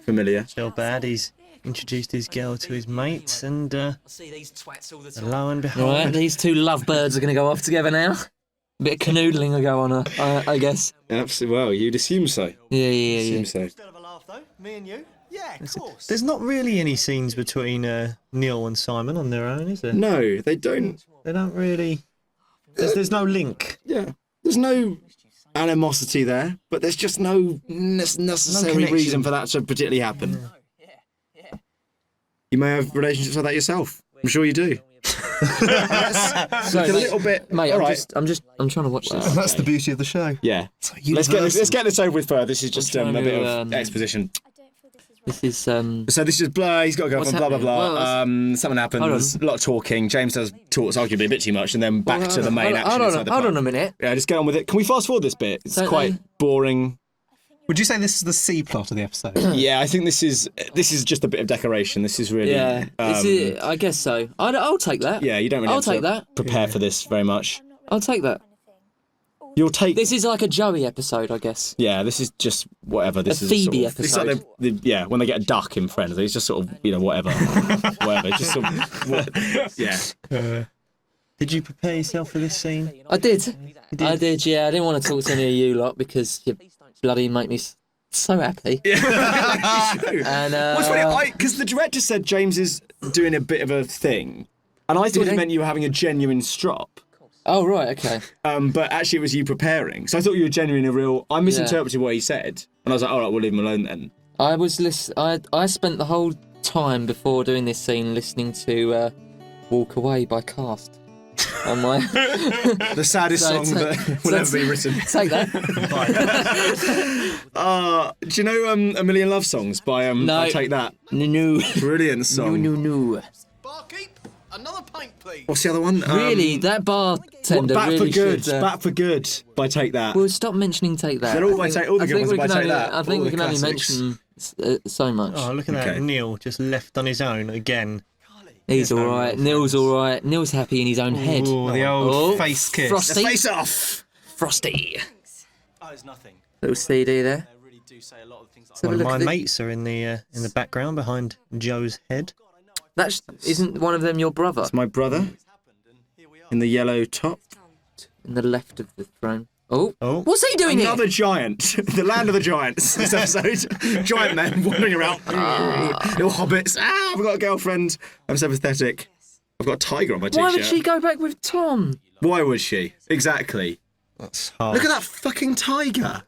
Familiar. Feel bad. He's introduced his girl to his mates, and I see these twats all the time. lo and behold, Right, these two lovebirds are going to go off together now. A bit of canoodling will go on, I guess. Absolutely. Well, you'd assume so. Yeah. Assume so. Still have a laugh though, me and you. Yeah, of course. there's not really any scenes between Neil and Simon on their own, is there? No, they don't. They don't really. There's no link. Yeah. There's no animosity there, but there's just no necessary connection. reason for that to particularly happen. You may have relationships like that yourself. I'm sure you do. Sorry, a little bit, mate. all I'm right. I'm trying to watch this. That's the beauty of the show. Yeah. Let's get this over with first. This is just a trying bit to, of exposition. This is So this is blah. He's got to go What's from blah blah happening? blah. Well, Something Hold happens. A lot of talking. James talks arguably a bit too much, and then back to the main action. inside the Hold pub. on a minute. Yeah, just get on with it. Can we fast forward this bit? It's Don't quite they- boring. Would you say this is the C plot of the episode? Yeah, I think this is just a bit of decoration. This is really. Yeah, I guess so. I'll take that. Yeah, you don't really I'll have to take that. prepare for this very much. I'll take that. You'll take. This is like a Joey episode, I guess. Yeah, this is just whatever. This A is Phoebe sort of, It's like episode. yeah, when they get a duck in Friends, it's just sort of whatever, whatever. Just sort of, yeah. Did you prepare yourself for this scene? I did. I did. Yeah, I didn't want to talk to any of you lot because you bloody make me so happy. And What's funny, because the director said James is doing a bit of a thing, and I thought he? it meant you were having a genuine strop. Oh right, okay. But actually, it was you preparing. So I thought you were genuine, a real. I misinterpreted what he said, and I was like, all right, we'll leave him alone then. I was I spent the whole time before doing this scene listening to "Walk Away" by Cast on my. The saddest So song that will ever be written. Take that. Do you know A Million Love Songs by No. Take That? No. Brilliant song. No. Barkeep, another pint, please. What's the other one? Really, that bartender Back really for Good. should. Back for Good by Take That. Well, stop mentioning Take That. They're all by Take. All the I good think ones we are by can Take only, That. I think All we the can only classics. mention so much. Oh, look at Okay. that. Neil just left on his own again. He's all right. Neil's all right. Neil's happy in his own head. Ooh, the old face kiss. Frosty. Face off. Frosty. Oh, it's nothing. Little CD there. I really do say a lot of things. Let's have a One of look my at the- mates are in the background behind Joe's head. That isn't one of them your brother It's my brother in the yellow top. in the left of the throne. Oh, Oh. what's he doing Another here? giant. The land of the giants. This episode. Giant men wandering around. Little hobbits. Ah, I've got a girlfriend. I'm so pathetic. I've got a tiger on my t-shirt. Why would she go back with Tom? Why would she? Exactly. That's hard. Look at that fucking tiger.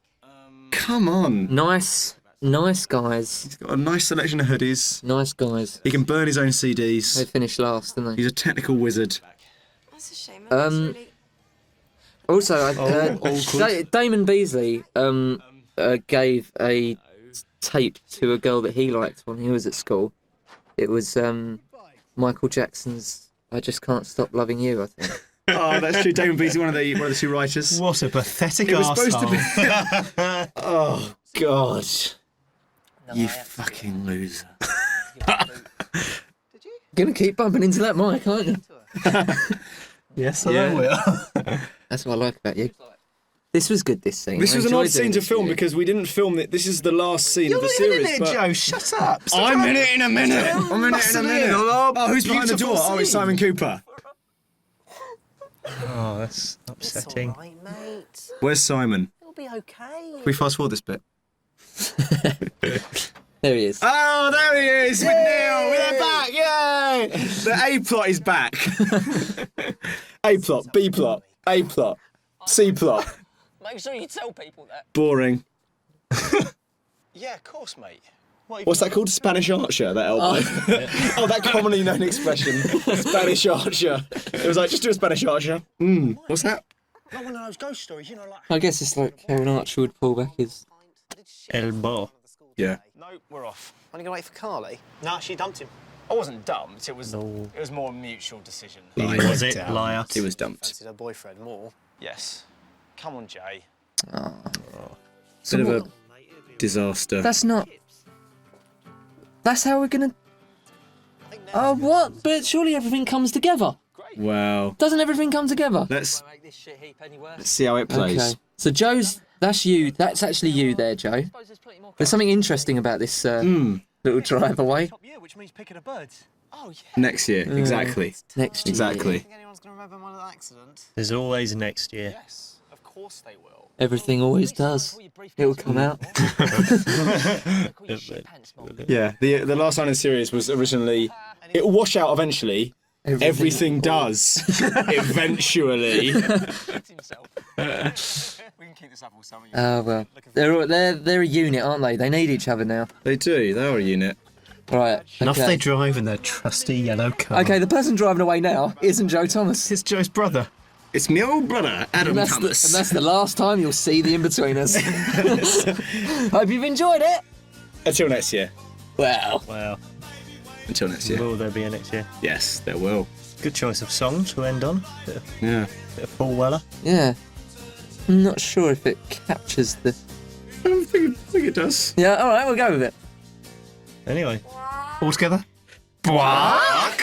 Come on. Nice guys. He's got a nice selection of hoodies. Nice guys. He can burn his own They CDs. finished last, didn't they? He's a technical wizard. That's a shame. Also, awkward. Damon Beasley gave a tape to a girl that he liked when he was at school. It was Michael Jackson's "I Just Can't Stop Loving You," I think. Oh, that's true. Damon Beasley, one of the two writers. What a pathetic It was supposed to arsehole. be. Oh God. You fucking loser. Gonna keep bumping into that mic, aren't you? Yes, I Yeah. will. That's what I like about you. This was good. This scene. This I was an enjoyed odd scene doing to this film with you. because we didn't film it. This is the last scene of the You're series. in it, but- Joe. Shut up. Stop I'm trying- in it in a minute. I'm in it in a minute. Oh, who's behind the door? Beautiful Oh, it's scene. Simon Cooper. Oh, that's upsetting. Right, mate. Where's Simon? It'll be okay. Can we fast forward this bit? There he is. Oh, there he is with Neil. We're back. Yay! The A plot is back. A plot, B plot, A plot, C plot. Make sure you tell people that. Boring. Yeah, of course, mate. What's that called? Spanish Archer, that elbow. Oh, that commonly known expression. Spanish Archer. It was like, just do a Spanish Archer. What's that? Not one of those ghost stories, you know, like. I guess it's like how an archer would pull back his. Elbow. Yeah. No, we're off. Only gonna wait for Carly. Nah, she dumped him. I wasn't dumped. It was more a mutual decision. Was it, liar? He was dumped. Fancied her boyfriend more. Yes. Come on, Jay. Bit of a disaster. That's not. That's how we're gonna. Oh, what? But surely everything comes together. Well, Doesn't everything come together? let's see how it plays. Okay. So Joe's. That's you. That's actually you there, Joe. There's something interesting about this little drive away. Which means picking a bird. Oh, yeah. Next year, exactly. Next year. Exactly. Think anyone's going to remember my little accident? There's always next year. Yes, of course they will. Everything always does. It'll come out. Yeah, the last line in the series was originally, it'll wash out eventually. Everything does. Eventually. We can keep this up all summer. Oh well, they're a unit, aren't they? They need each other now. They do. They are a unit. Right. And off okay. they drive in their trusty yellow car. Okay, the person driving away now isn't Joe Thomas. It's Joe's brother. It's my old brother, Adam Thomas. And that's the last time you'll see the In-Betweeners. Hope you've enjoyed it. Until next year. Well. Until next year. Will there be a next year? Yes, there will. Good choice of song to end on. Yeah. Bit of Paul Weller. Yeah. I'm not sure if it captures the... I think it does. Yeah, alright, we'll go with it. Anyway, all together. Bye.